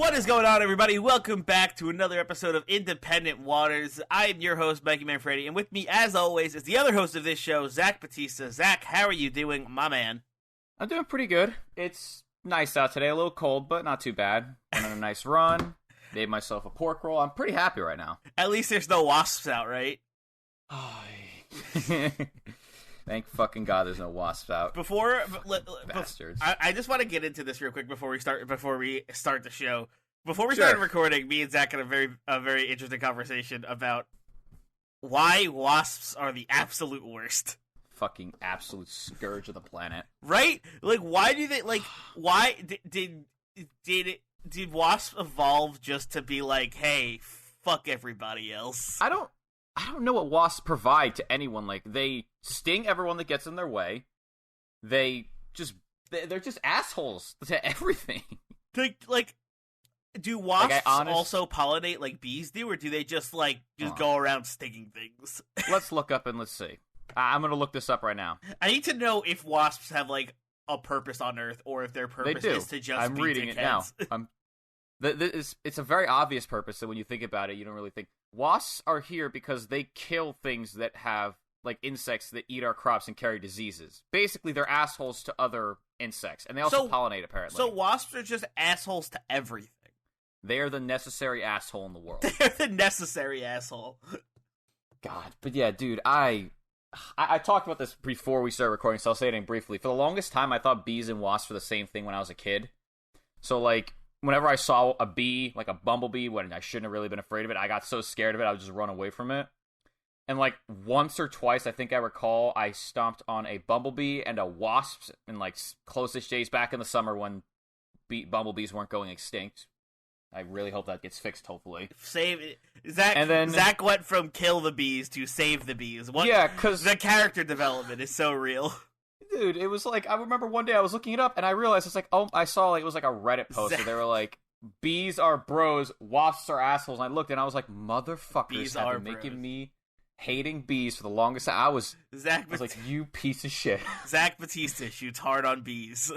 What is going on, everybody? Welcome back to another episode of Independent Waters. I am your host, Mikey Manfredi, and with me, as always, is the other host of this show, Zach Batista. Zach, how are you doing, my man? I'm doing pretty good. It's nice out today, a little cold, but not too bad. Went on a nice run, made myself a pork roll. I'm pretty happy right now. At least there's no wasps out, right? Thank fucking God there's no wasps out. Bastards. I just want to get into this real quick before we start the show. Before we started recording, me and Zach had a very interesting conversation about why wasps are the absolute worst. Fucking absolute scourge of the planet. Right? Like, why do they, why did wasps evolve just to be like, hey, fuck everybody else? I don't know what wasps provide to anyone. Like, they sting everyone that gets in their way. They're just assholes to everything. Do wasps also pollinate like bees do, or do they just go around stinging things? Let's look up and let's see. I'm gonna look this up right now. I need to know if wasps have a purpose on Earth, or if their purpose is to just I'm be reading dickheads. It now. It's a very obvious purpose, so when you think about it, you don't really think. Wasps are here because they kill things that have, insects that eat our crops and carry diseases. Basically, they're assholes to other insects, and they also pollinate, apparently. So wasps are just assholes to everything. They are the necessary asshole in the world. They're the necessary asshole. God, but yeah, dude, I talked about this before we started recording, so I'll say it briefly. For the longest time, I thought bees and wasps were the same thing when I was a kid. So, whenever I saw a bee, like a bumblebee, when I shouldn't have really been afraid of it, I got so scared of it, I would just run away from it. And, once or twice, I think I recall, I stomped on a bumblebee and a wasp in, closest days back in the summer when bumblebees weren't going extinct. I really hope that gets fixed, hopefully. Save it. Zach went from kill the bees to save the bees. Yeah, because the character development is so real. Dude, it was I remember one day I was looking it up, and I realized I saw it was a Reddit post where they were like, bees are bros, wasps are assholes. And I looked, and I was like, motherfuckers have been making me hating bees for the longest time. I was like, you piece of shit. Zach Batista shoots hard on bees.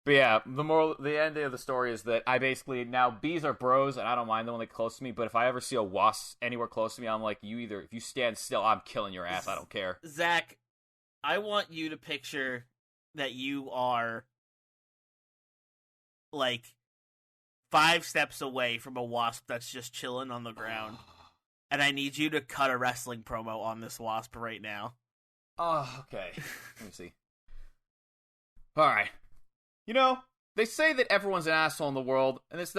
But yeah, the end of the story is that I basically, now bees are bros, and I don't mind them when they get close to me, but if I ever see a wasp anywhere close to me, I'm like, if you stand still, I'm killing your ass, I don't care. Zach, I want you to picture that you are, 5 steps away from a wasp that's just chilling on the ground, and I need you to cut a wrestling promo on this wasp right now. Oh, okay. Let me see. Alright. They say that everyone's an asshole in the world, and it's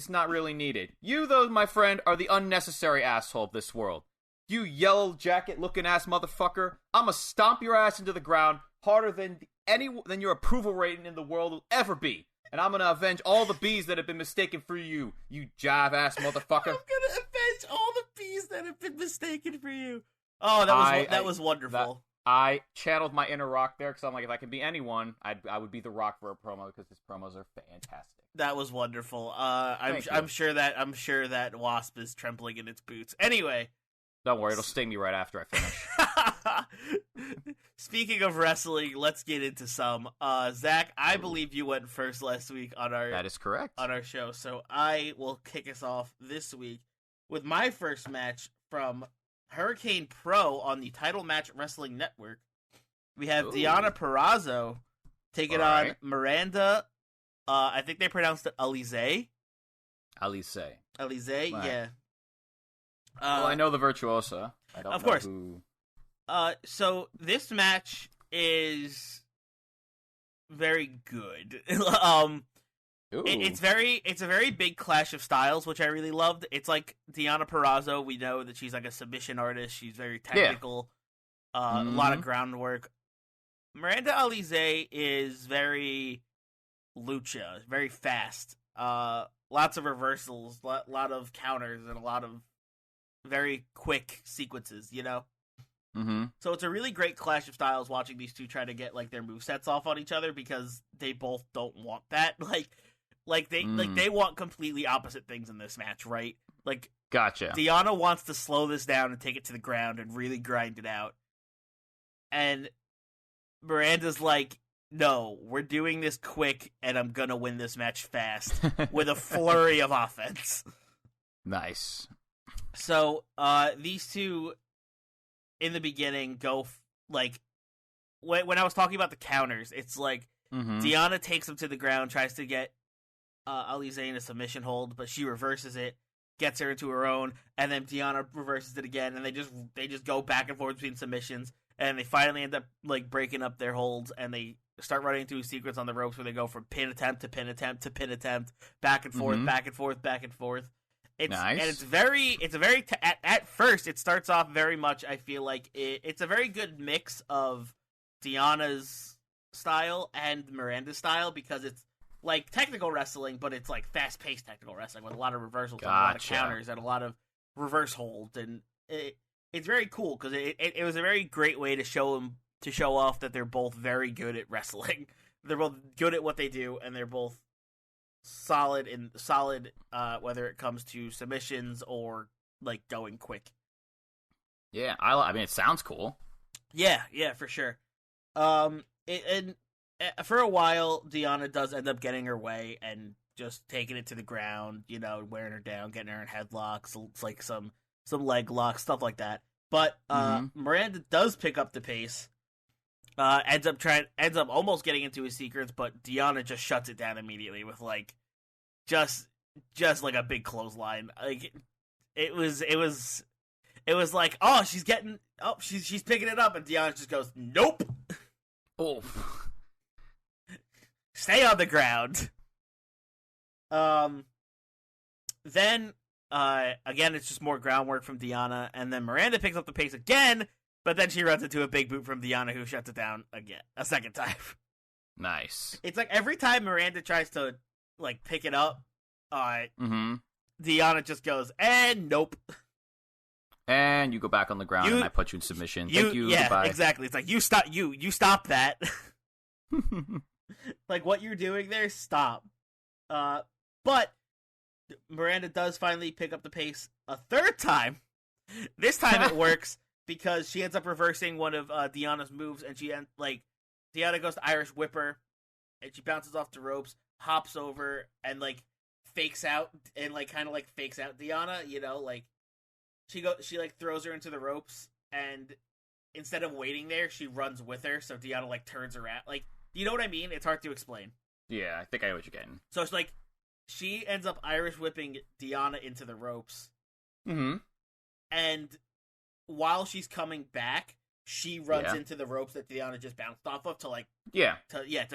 not really needed. You, though, my friend, are the unnecessary asshole of this world. You yellow jacket-looking ass motherfucker, I'ma stomp your ass into the ground harder than your approval rating in the world will ever be. And I'm gonna avenge all the bees that have been mistaken for you, you jive-ass motherfucker. I'm gonna avenge all the bees that have been mistaken for you. Oh, that was wonderful. I channeled my inner Rock there, because I'm like, if I could be anyone, I would be the Rock for a promo, because his promos are fantastic. That was wonderful. I'm sure that wasp is trembling in its boots. Anyway, don't worry, it'll sting me right after I finish. Speaking of wrestling, let's get into some. Zach, I believe you went first last week on our that is correct on our show, so I will kick us off this week with my first match from Hurricane Pro on the Title Match Wrestling Network. We have Deonna Purrazzo taking on Miranda. I think they pronounced it Alize. Alize, right. Yeah. Well, I know the Virtuosa. I don't of know course. Who... So this match is very good. It's a very big clash of styles, which I really loved. It's like Deonna Purrazzo, we know that she's a submission artist. She's very technical, a lot of groundwork. Miranda Alize is very lucha, very fast. Lots of reversals, lot of counters, and a lot of very quick sequences, Mm-hmm. So it's a really great clash of styles watching these two try to get their movesets off on each other, because they both don't want that. They want completely opposite things in this match, right? Gotcha. Deonna wants to slow this down and take it to the ground and really grind it out. And Miranda's like, no, we're doing this quick, and I'm gonna win this match fast with a flurry of offense. Nice. So, these two, in the beginning, go, like, when I was talking about the counters, it's like, Deonna takes him to the ground, tries to get Alize in a submission hold, but she reverses it, gets her into her own, and then Deonna reverses it again, and they just go back and forth between submissions, and they finally end up, like, breaking up their holds, and they start running into a sequence on the ropes where they go from pin attempt to pin attempt to pin attempt, back and forth, back and forth, back and forth. Nice. And at first, it starts off very much, I feel like, it's a very good mix of Deonna's style and Miranda's style, because it's like technical wrestling, but it's like fast-paced technical wrestling with a lot of reversals and a lot of counters and a lot of reverse holds, and it's very cool because it was a very great way to show off that they're both very good at wrestling. They're both good at what they do, and they're both solid whether it comes to submissions or like going quick. Yeah, I mean, it sounds cool. Yeah, for sure. And for a while, Deonna does end up getting her way and just taking it to the ground, wearing her down, getting her in headlocks, like some leg locks, stuff like that. But Miranda does pick up the pace. Ends up almost getting into his secrets, but Deonna just shuts it down immediately with like just like a big clothesline. Like it was like, oh, she's picking it up, and Deonna just goes, nope. Oh. Stay on the ground. Then again, it's just more groundwork from Deonna, and then Miranda picks up the pace again, but then she runs into a big boot from Deonna, who shuts it down again, a second time. Nice. It's like every time Miranda tries to like pick it up, Deonna just goes, and nope. And you go back on the ground, and I put you in submission. Thank you. Yeah, goodbye. Exactly. It's like you stop that. Like what you're doing there, stop. But Miranda does finally pick up the pace a third time. This time it works because she ends up reversing one of Deonna's moves, and Deonna goes to Irish Whip her, and she bounces off the ropes, hops over, and like fakes out, and like kind of like fakes out Deonna. Like she like throws her into the ropes, and instead of waiting there, she runs with her. So Deonna like turns around, like. You know what I mean? It's hard to explain. Yeah, I think I know what you're getting. So it's like, she ends up Irish whipping Deonna into the ropes. Mm-hmm. And while she's coming back, she runs into the ropes that Deonna just bounced off of to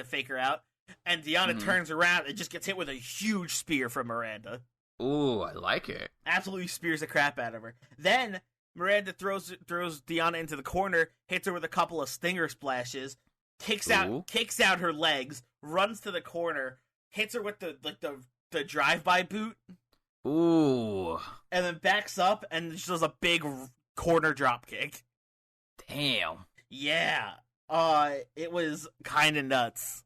fake her out. And Deonna turns around and just gets hit with a huge spear from Miranda. Ooh, I like it. Absolutely spears the crap out of her. Then Miranda throws Deonna into the corner, hits her with a couple of stinger splashes, kicks out her legs, runs to the corner, hits her with the drive-by boot. Ooh. And then backs up and she does a big corner drop kick. Damn. Yeah. It was kind of nuts.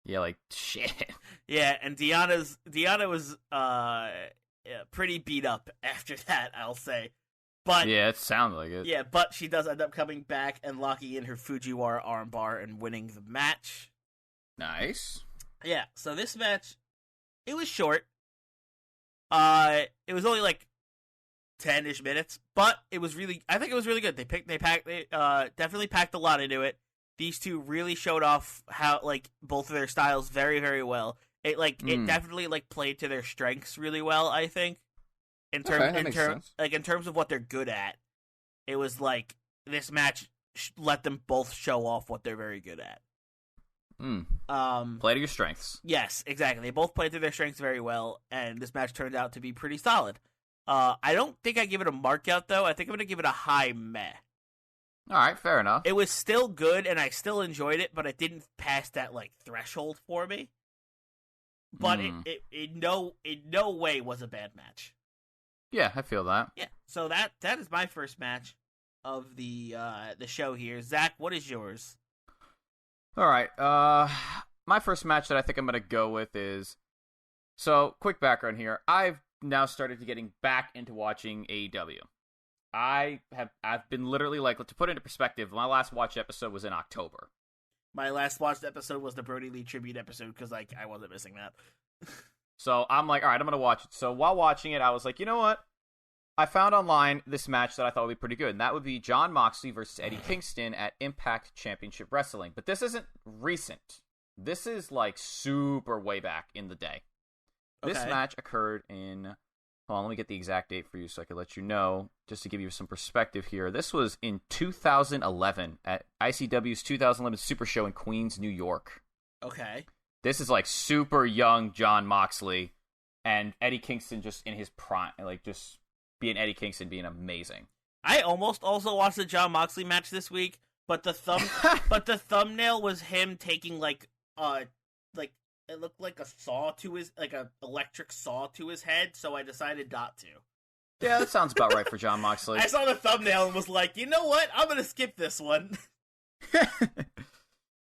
Yeah, like shit. Yeah, and Deonna was pretty beat up after that, I'll say. But yeah, it sounds like it. Yeah, but she does end up coming back and locking in her Fujiwara armbar and winning the match. Nice. Yeah, so this match, it was short. It was only like 10-ish minutes, but I think it was really good. They definitely packed a lot into it. These two really showed off how, like, both of their styles very, very well. It definitely, like, played to their strengths really well, I think. In terms of what they're good at, it was like this match let them both show off what they're very good at. Play to your strengths. Yes, exactly. They both played to their strengths very well, and this match turned out to be pretty solid. I don't think I give it a mark out though. I think I'm gonna give it a high meh. All right, fair enough. It was still good, and I still enjoyed it, but it didn't pass that like threshold for me. But it in no way was a bad match. Yeah, I feel that. Yeah, so that is my first match of the show here. Zach, what is yours? All right, my first match that I think I'm going to go with is... So, quick background here. I've now started getting back into watching AEW. I've been literally, like, to put it into perspective, my last watch episode was in October. My last watched episode was the Brody Lee tribute episode because I wasn't missing that. So I'm like, all right, I'm gonna watch it. So while watching it, I was like, you know what? I found online this match that I thought would be pretty good, and that would be Jon Moxley versus Eddie Kingston at Impact Championship Wrestling. But this isn't recent. This is like super way back in the day. This match occurred in... Hold on, let me get the exact date for you so I can let you know, just to give you some perspective here. This was in 2011 at ICW's 2011 Super Show in Queens, New York. Okay. This is like super young Jon Moxley and Eddie Kingston just in his prime, like just being Eddie Kingston being amazing. I almost also watched the Jon Moxley match this week, but the thumbnail was him taking like it looked like a saw to his, like a electric saw to his head, so I decided not to. Yeah, that sounds about right for Jon Moxley. I saw the thumbnail and was like, you know what? I'm gonna skip this one.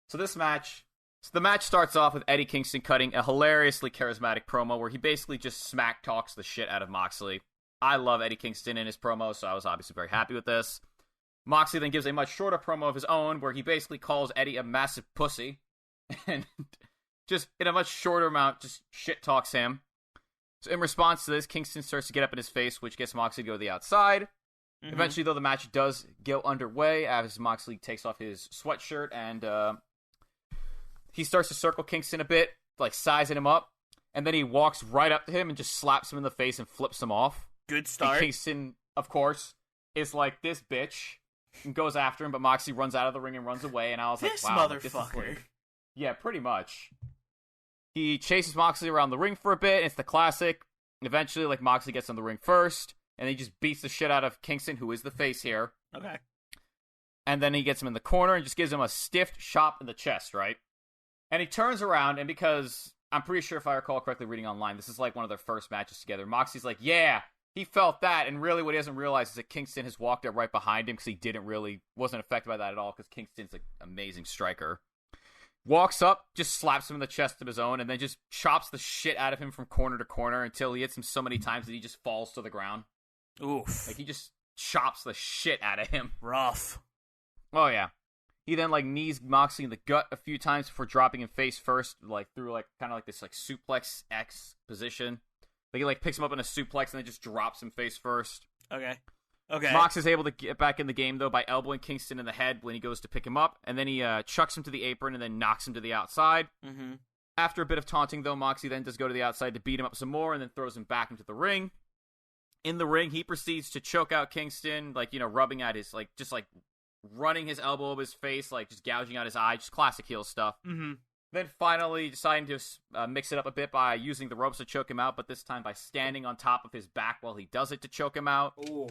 So the match starts off with Eddie Kingston cutting a hilariously charismatic promo where he basically just smack talks the shit out of Moxley. I love Eddie Kingston in his promo, so I was obviously very happy with this. Moxley then gives a much shorter promo of his own where he basically calls Eddie a massive pussy and just in a much shorter amount, just shit talks him. So in response to this, Kingston starts to get up in his face, which gets Moxley to go to the outside. Mm-hmm. Eventually, though, the match does go underway as Moxley takes off his sweatshirt and he starts to circle Kingston a bit, like sizing him up. And then he walks right up to him and just slaps him in the face and flips him off. Good start. And Kingston, of course, is like, this bitch, and goes after him, but Moxley runs out of the ring and runs away. And I was this like, wow. Motherfucker. Yeah, pretty much. He chases Moxley around the ring for a bit. It's the classic. Eventually, like, Moxley gets on the ring first, and he just beats the shit out of Kingston, who is the face here. Okay. And then he gets him in the corner and just gives him a stiff chop in the chest, right? And he turns around, and because I'm pretty sure if I recall correctly reading online, this is like one of their first matches together. Moxley's like, yeah, he felt that, and really what he doesn't realize is that Kingston has walked up right behind him because he wasn't affected by that at all because Kingston's an amazing striker. Walks up, just slaps him in the chest of his own, and then just chops the shit out of him from corner to corner until he hits him so many times that he just falls to the ground. Oof. Like, he just chops the shit out of him. Rough. Oh, yeah. He then, like, knees Moxley in the gut a few times before dropping him face first, like, through, like, kind of like this, like, suplex X position. Like, he, like, picks him up in a suplex and then just drops him face first. Okay. Mox is able to get back in the game, though, by elbowing Kingston in the head when he goes to pick him up, and then he chucks him to the apron and then knocks him to the outside. Mm-hmm. After a bit of taunting, though, Moxley then does go to the outside to beat him up some more and then throws him back into the ring. In the ring, he proceeds to choke out Kingston, like, rubbing at his, like, just, like, running his elbow over his face, like, just gouging out his eye, just classic heel stuff. Mm-hmm. Then finally deciding to mix it up a bit by using the ropes to choke him out, but this time by standing on top of his back while he does it to choke him out. Ooh.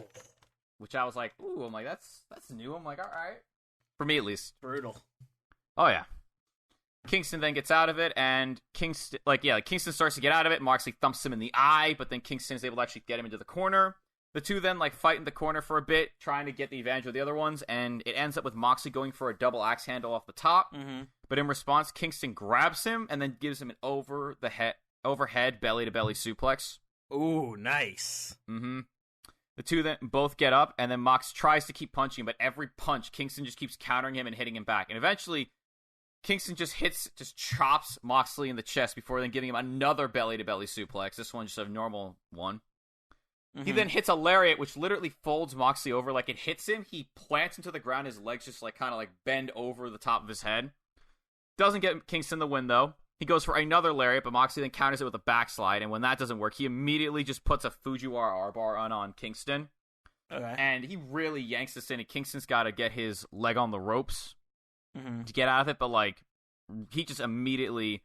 Which I was like, ooh, I'm like, that's new. I'm like, all right. For me, at least. Brutal. Oh, yeah. Kingston then gets out of it, and Kingston starts to get out of it. Moxley thumps him in the eye, but then Kingston is able to actually get him into the corner. The two then, like, fight in the corner for a bit, trying to get the advantage of the other ones, and it ends up with Moxley going for a double axe handle off the top. Mm-hmm. But in response, Kingston grabs him and then gives him an overhead belly-to-belly suplex. Ooh, nice. Mm-hmm. The two then both get up, and then Mox tries to keep punching, but every punch, Kingston just keeps countering him and hitting him back. And eventually, Kingston just chops Moxley in the chest before then giving him another belly-to-belly suplex. This one just a normal one. Mm-hmm. He then hits a lariat, which literally folds Moxley over. Like, it hits him, he plants him to the ground, his legs just, like, kind of, like, bend over the top of his head. Doesn't get Kingston the win, though. He goes for another lariat, but Moxley then counters it with a backslide, and when that doesn't work, he immediately just puts a Fujiwara R-bar on Kingston. Okay. And he really yanks this in, and Kingston's got to get his leg on the ropes mm-hmm. to get out of it, but, like, he just immediately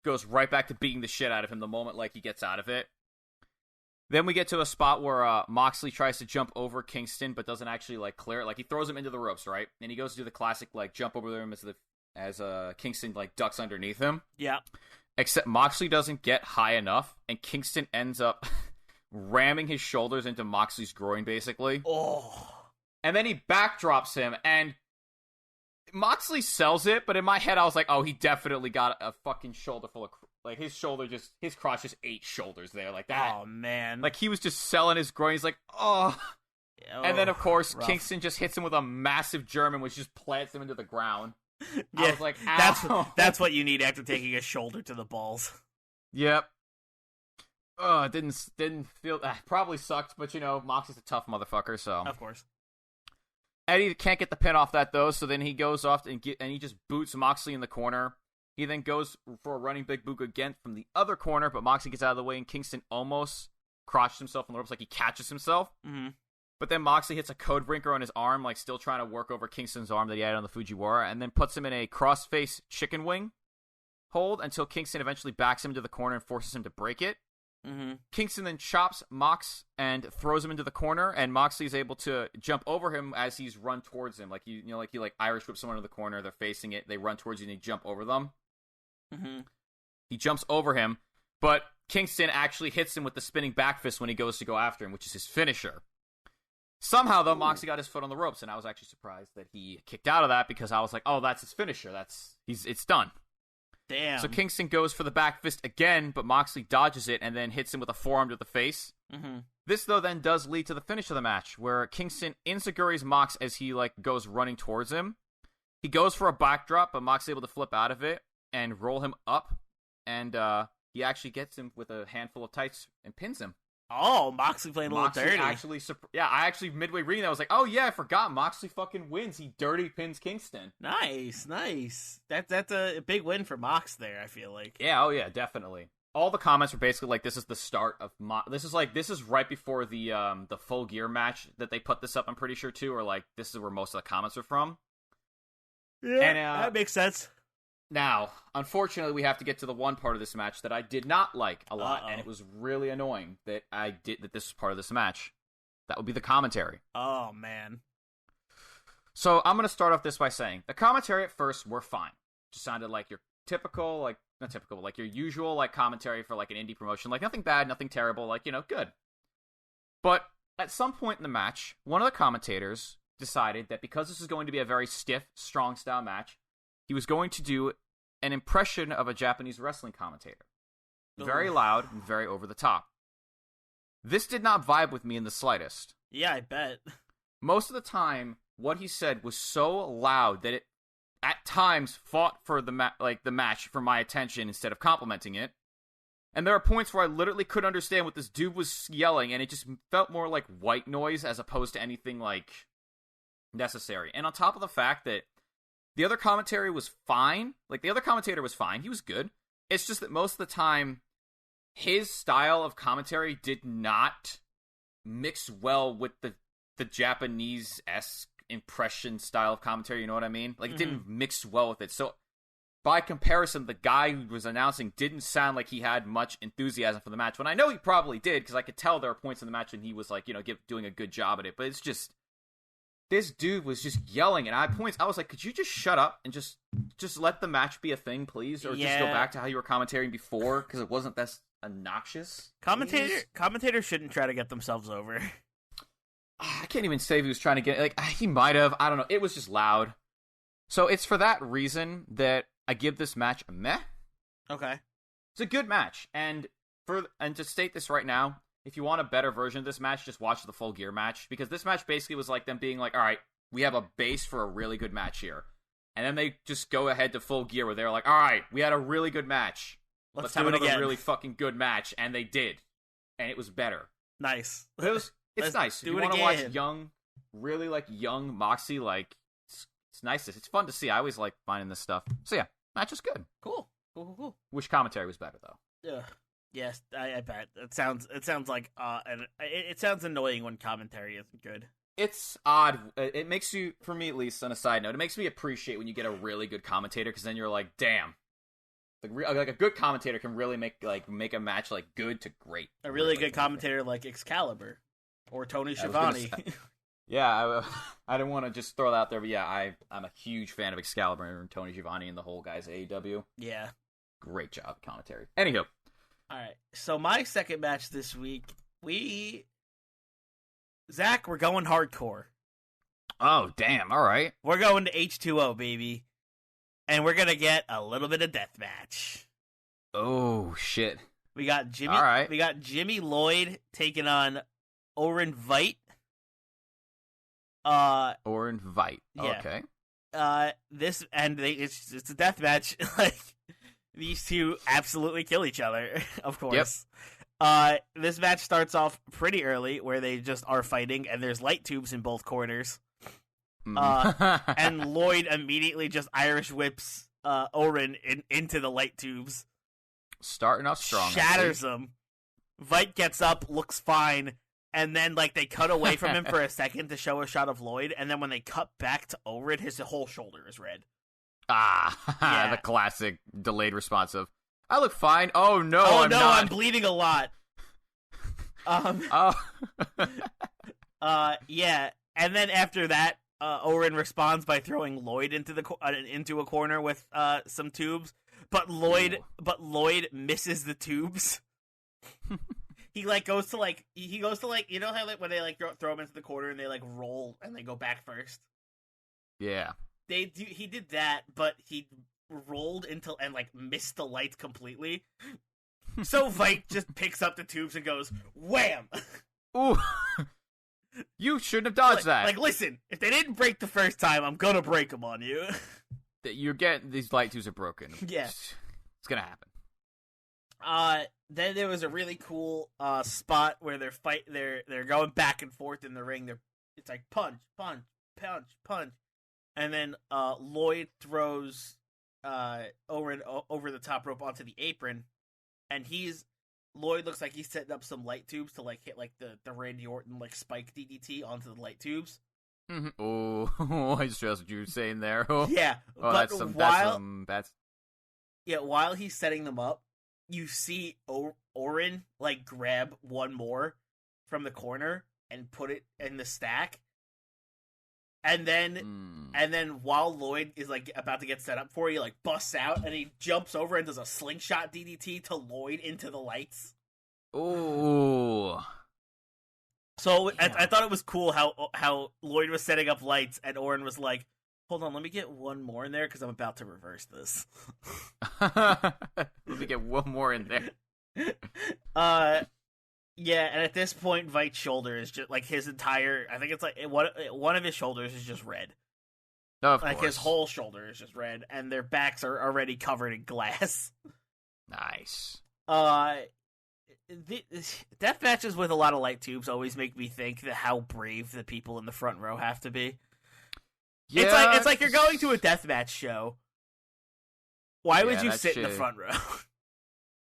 goes right back to beating the shit out of him the moment, like, he gets out of it. Then we get to a spot where Moxley tries to jump over Kingston, but doesn't actually, like, clear it. Like, he throws him into the ropes, right? And he goes to do the classic, like, jump over him as Kingston, like, ducks underneath him. Yeah. Except Moxley doesn't get high enough, and Kingston ends up ramming his shoulders into Moxley's groin, basically. Oh. And then he backdrops him, and Moxley sells it, but in my head I was like, oh, he definitely got a fucking shoulder full of... Like, his crotch just ate shoulders there, like that. Oh, man. Like, he was just selling his groin. He's like, oh... And then, of course, rough. Kingston just hits him with a massive German, which just plants him into the ground. Yeah, I was like, ow. That's what you need after taking a shoulder to the balls. Yep. Oh, it didn't feel... probably sucked, but, Moxie's a tough motherfucker, so... Of course. Eddie can't get the pin off that, though, so then he goes off and he just boots Moxley in the corner. He then goes for a running big boot again from the other corner, but Moxley gets out of the way, and Kingston almost crotches himself on the ropes like he catches himself. Mm-hmm. But then Moxley hits a code breaker on his arm, like still trying to work over Kingston's arm that he had on the Fujiwara, and then puts him in a cross-face chicken wing hold until Kingston eventually backs him into the corner and forces him to break it. Mm-hmm. Kingston then chops Mox and throws him into the corner, and Moxley is able to jump over him as he's run towards him. Like he Irish whips someone in the corner, they're facing it, they run towards you, and you jump over them. Mm-hmm. He jumps over him, but Kingston actually hits him with the spinning back fist when he goes to go after him, which is his finisher. Somehow, though, Moxley got his foot on the ropes, and I was actually surprised that he kicked out of that because I was like, oh, that's his finisher. It's done. Damn. So Kingston goes for the back fist again, but Moxley dodges it and then hits him with a forearm to the face. Mm-hmm. This, though, then does lead to the finish of the match, where Kingston enziguris Mox as he goes running towards him. He goes for a backdrop, but Mox is able to flip out of it and roll him up, and he actually gets him with a handful of tights and pins him. Oh, Moxley playing a little dirty. I actually, midway reading that, I was like, oh yeah, I forgot. Moxley fucking wins. He dirty pins Kingston. Nice. That's a big win for Mox there, I feel like. Yeah, oh yeah, definitely. All the comments were basically like, this is the start of this is right before the Full Gear match that they put this up, I'm pretty sure, too, or like, this is where most of the comments are from. Yeah, and, that makes sense. Now, unfortunately, we have to get to the one part of this match that I did not like a lot, and it was really annoying that this was part of this match. That would be the commentary. Oh, man. So, I'm going to start off this by saying, the commentary at first were fine. Just sounded like your typical, not typical, like your usual, commentary for, an indie promotion. Nothing bad, nothing terrible, good. But, at some point in the match, one of the commentators decided that because this is going to be a very stiff, strong-style match, he was going to do an impression of a Japanese wrestling commentator. Very loud and very over the top. This did not vibe with me in the slightest. Yeah, I bet. Most of the time, what he said was so loud that it, at times, fought for the match for my attention instead of complimenting it. And there are points where I literally couldn't understand what this dude was yelling, and it just felt more like white noise as opposed to anything, necessary. And on top of the fact that the other commentary was fine. The other commentator was fine. He was good. It's just that most of the time, his style of commentary did not mix well with the Japanese-esque impression style of commentary, you know what I mean? It didn't mix well with it. So, by comparison, the guy who was announcing didn't sound like he had much enthusiasm for the match. When I know he probably did, because I could tell there were points in the match when he was, doing a good job at it. But it's just... this dude was just yelling, and at points I was like, could you just shut up and just let the match be a thing, please? Or just go back to how you were commentating before, because it wasn't that obnoxious. Commentators shouldn't try to get themselves over. I can't even say if he was trying to get... he might have. I don't know. It was just loud. So it's for that reason that I give this match a meh. Okay. It's a good match, and to state this right now, if you want a better version of this match, just watch the Full Gear match. Because this match basically was like them being like, all right, we have a base for a really good match here. And then they just go ahead to Full Gear where they're like, all right, we had a really good match. Let's have another really fucking good match. And they did. And it was better. Nice. It's nice. If you want to watch young Moxie, it's nice. It's fun to see. I always like finding this stuff. So yeah, match was good. Cool. Wish commentary was better, though. Yeah. Yes, I bet. It sounds like it sounds annoying when commentary isn't good. It's odd. It makes you, for me at least, on a side note, it makes me appreciate when you get a really good commentator, because then you're like, damn. A good commentator can really make a match good to great. A really good commentator like Excalibur or Tony Schiavone. Yeah, I didn't want to just throw that out there, but yeah, I'm a huge fan of Excalibur and Tony Schiavone and the whole guys at AEW. Yeah. Great job commentary. Anywho. All right, so my second match this week, Zach, we're going hardcore. Oh, damn, all right. We're going to H2O, baby. And we're going to get a little bit of deathmatch. Oh, shit. We got Jimmy. All right. We got Jimmy Llyod taking on Orin Veidt. Orin Veidt. Yeah. Okay. it's a death match. Like, these two absolutely kill each other, of course. Yep. This match starts off pretty early, where they just are fighting, and there's light tubes in both corners. And Llyod immediately just Irish whips Orin into the light tubes. Starting off strong. Shatters him. Veidt gets up, looks fine, and then like they cut away from him for a second to show a shot of Llyod, and then when they cut back to Orin, his whole shoulder is red. Yeah. The classic delayed response of, I look fine. Oh no, I'm bleeding a lot. Yeah, and then after that, Orin responds by throwing Llyod into a corner with some tubes, but Llyod misses the tubes. He goes to you know how when they throw him into the corner and they roll and they go back first. Yeah, he did that, but he rolled and missed the lights completely. So Veidt just picks up the tubes and goes wham. Ooh. You shouldn't have dodged that. Listen, if they didn't break the first time, I'm gonna break them on you. You're getting these light tubes are broken. Yeah, it's gonna happen. Then there was a really cool spot where they're going back and forth in the ring. It's like punch, punch, punch, punch, and then Llyod throws Orin over the top rope onto the apron, and Llyod looks like he's setting up some light tubes to hit the Randy Orton spike DDT onto the light tubes. Mm-hmm. Oh, I just realized what you were saying there. Yeah, but while he's setting them up, you see Orin grab one more from the corner and put it in the stack, and then while Llyod is about to get set up for you, busts out and he jumps over and does a slingshot DDT to Llyod into the lights. Ooh. So I thought it was cool how Llyod was setting up lights and Orin was like, hold on, let me get one more in there because I'm about to reverse this. Let me get one more in there. Yeah, and at this point, Veidt's shoulder is just his entire. I think it's one of his shoulders is just red. Of course. His whole shoulder is just red, and their backs are already covered in glass. Nice. Death matches with a lot of light tubes always make me think that how brave the people in the front row have to be. Yeah, it's like you're going to a death match show. Why would you sit in the front row?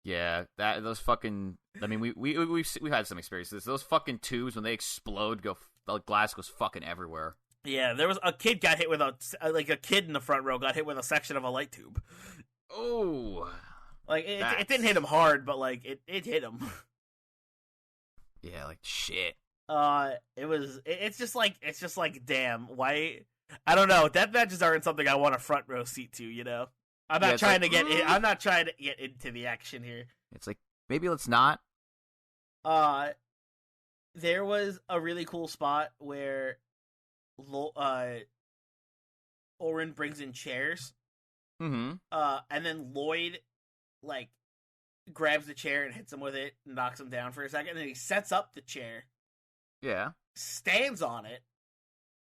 Yeah, those fucking. I mean, we've had some experiences. Those fucking tubes when they explode, the glass goes fucking everywhere. Yeah, there was a kid got hit with a kid in the front row got hit with a section of a light tube. Oh, it didn't hit him hard, but it hit him. Yeah, shit. It's just damn, why? I don't know. Death matches aren't something I want a front row seat to. You know. I'm not trying to get into the action here. It's maybe let's not. There was a really cool spot where Orin brings in chairs. Mm-hmm. And then Llyod grabs the chair and hits him with it, and knocks him down for a second, and then he sets up the chair. Yeah. Stands on it.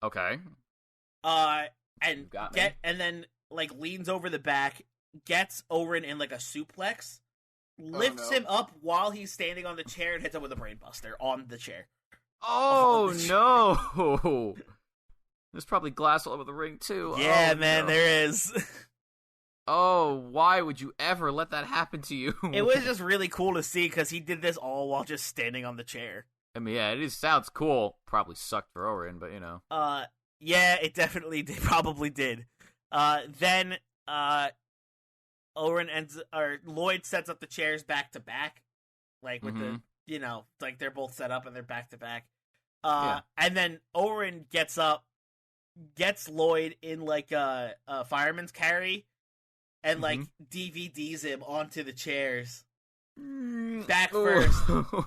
Okay. And then leans over the back, gets Orin in a suplex, lifts him up while he's standing on the chair, and hits him with a brainbuster on the chair. Oh no! There's probably glass all over the ring too. Yeah, man, there is. Oh, why would you ever let that happen to you? It was just really cool to see because he did this all while just standing on the chair. I mean, yeah, it sounds cool. Probably sucked for Orin, but you know. Yeah, it definitely probably did. Then Llyod sets up the chairs back to back, with the they're both set up and they're back to back. And then Orin gets up, gets Llyod in a fireman's carry, and DVDs him onto the chairs. Back first.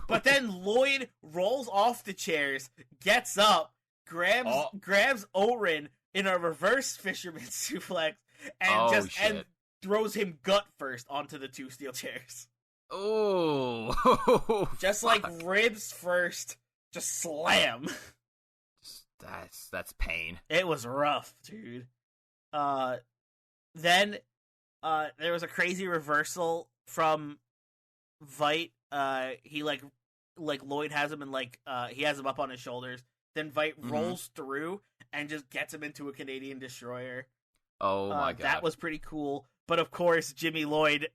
But then Llyod rolls off the chairs, gets up, grabs Orin in a reverse fisherman suplex, and and throws him gut first onto the two steel chairs. Oh. Just ribs first, just slam. That's pain. It was rough, dude. Then there was a crazy reversal from Veidt. He like Llyod has him and he has him up on his shoulders. Then Veidt rolls through and just gets him into a Canadian Destroyer. Oh my god, that was pretty cool. But of course, Jimmy Llyod,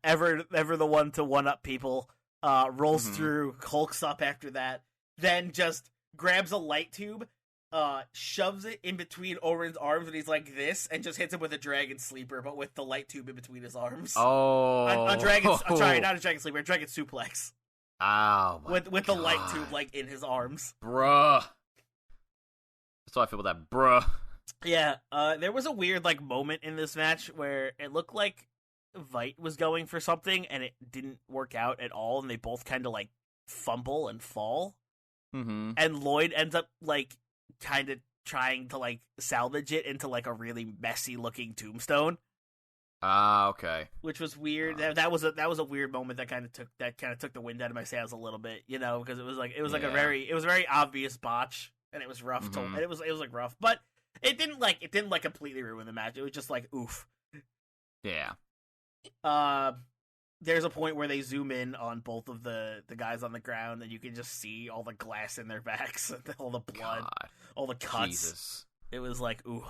ever the one to one up people, rolls through, hulks up after that, then just grabs a light tube, shoves it in between Orin's arms, and he's like this, and just hits him with a Dragon Sleeper, but with the light tube in between his arms. Oh, sorry, not a Dragon Sleeper, a Dragon Suplex. Oh, with the light tube in his arms. Bruh. That's how I feel about that, bruh. Yeah, there was a weird moment in this match where it looked like Veidt was going for something and it didn't work out at all, and they both kind of fumble and fall. Mm-hmm. And Llyod ends up kind of trying to salvage it into a really messy looking tombstone. Okay. Which was weird. That was a weird moment that kind of took the wind out of my sails a little bit, because it was a very obvious botch, and it was rough. And it was rough, but it didn't completely ruin the match. It was just oof. Yeah. There's a point where they zoom in on both of the guys on the ground, and you can just see all the glass in their backs, all the blood, all the cuts. Jesus. It was ooh.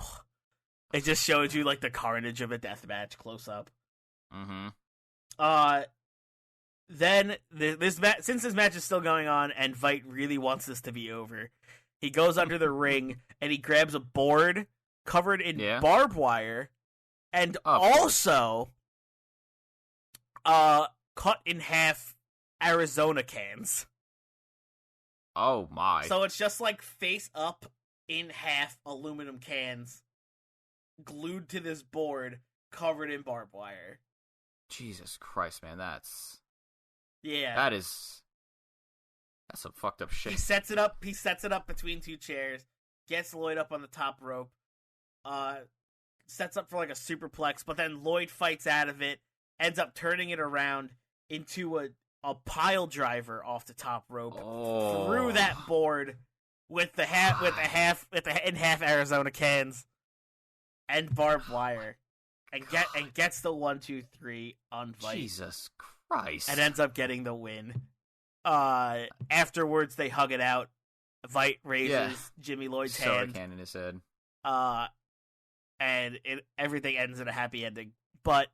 It just showed you the carnage of a death match close up. Mm-hmm. Then since this match is still going on, and Veidt really wants this to be over, he goes under the ring and he grabs a board covered in barbed wire, and also cut in half Arizona cans. Oh my. So it's just face up in half aluminum cans glued to this board covered in barbed wire. Jesus Christ, man, that's some fucked up shit. He sets it up between two chairs, gets Llyod up on the top rope, sets up for a superplex, but then Llyod fights out of it, ends up turning it around into a pile driver off the top rope through that board with the in half Arizona cans and barbed wire, and gets the 1-2-3 on Veidt. Jesus Christ! And ends up getting the win. Afterwards, they hug it out. Veidt raises Jimmy Lloyd's hand. Soda can in his head. And everything ends in a happy ending. But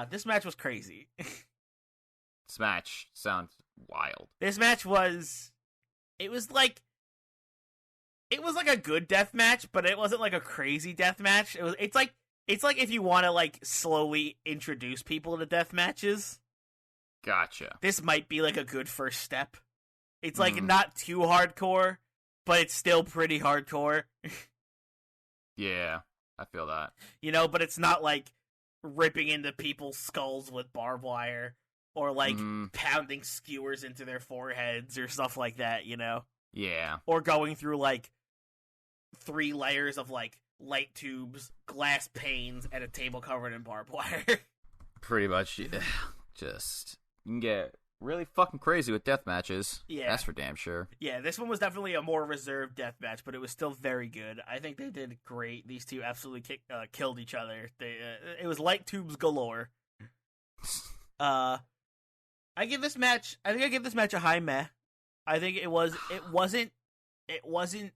this match was crazy. This match sounds wild. This match was a good death match, but it wasn't a crazy death match. It's like if you want to slowly introduce people to death matches. Gotcha. This might be a good first step. It's not too hardcore, but it's still pretty hardcore. Yeah, I feel that. But it's not ripping into people's skulls with barbed wire or pounding skewers into their foreheads or stuff like that, Yeah. Or going through 3 layers of light tubes, glass panes, and a table covered in barbed wire. Pretty much. Just you can get really fucking crazy with death matches. Yeah. That's for damn sure. Yeah, this one was definitely a more reserved death match, but it was still very good. I think they did great. These two absolutely killed each other. It was light tubes galore. I give this match a high meh. I think it wasn't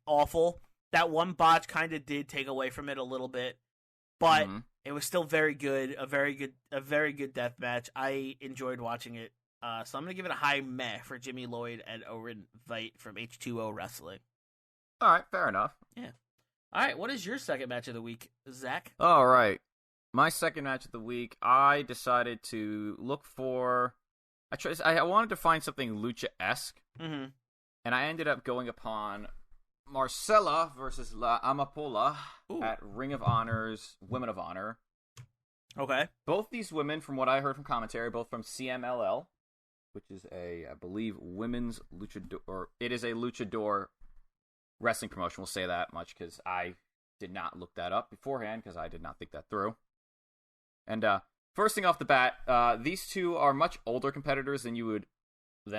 awful. That one botch kind of did take away from it a little bit, but it was still very good. A very good death match. I enjoyed watching it. So I'm gonna give it a high meh for Jimmy Llyod and Orin Veidt from H2O Wrestling. All right, fair enough. Yeah. All right, what is your second match of the week, Zach? All right, my second match of the week. I decided to look for. I wanted to find something lucha-esque, and I ended up going upon Marcela versus La Ampola at Ring of Honor's Women of Honor. Okay. Both these women, from what I heard from commentary, both from CMLL, which is I believe, women's luchador, or it is a luchador wrestling promotion. We'll say that much because I did not look that up beforehand because I did not think that through. And first thing off the bat, these two are much older competitors than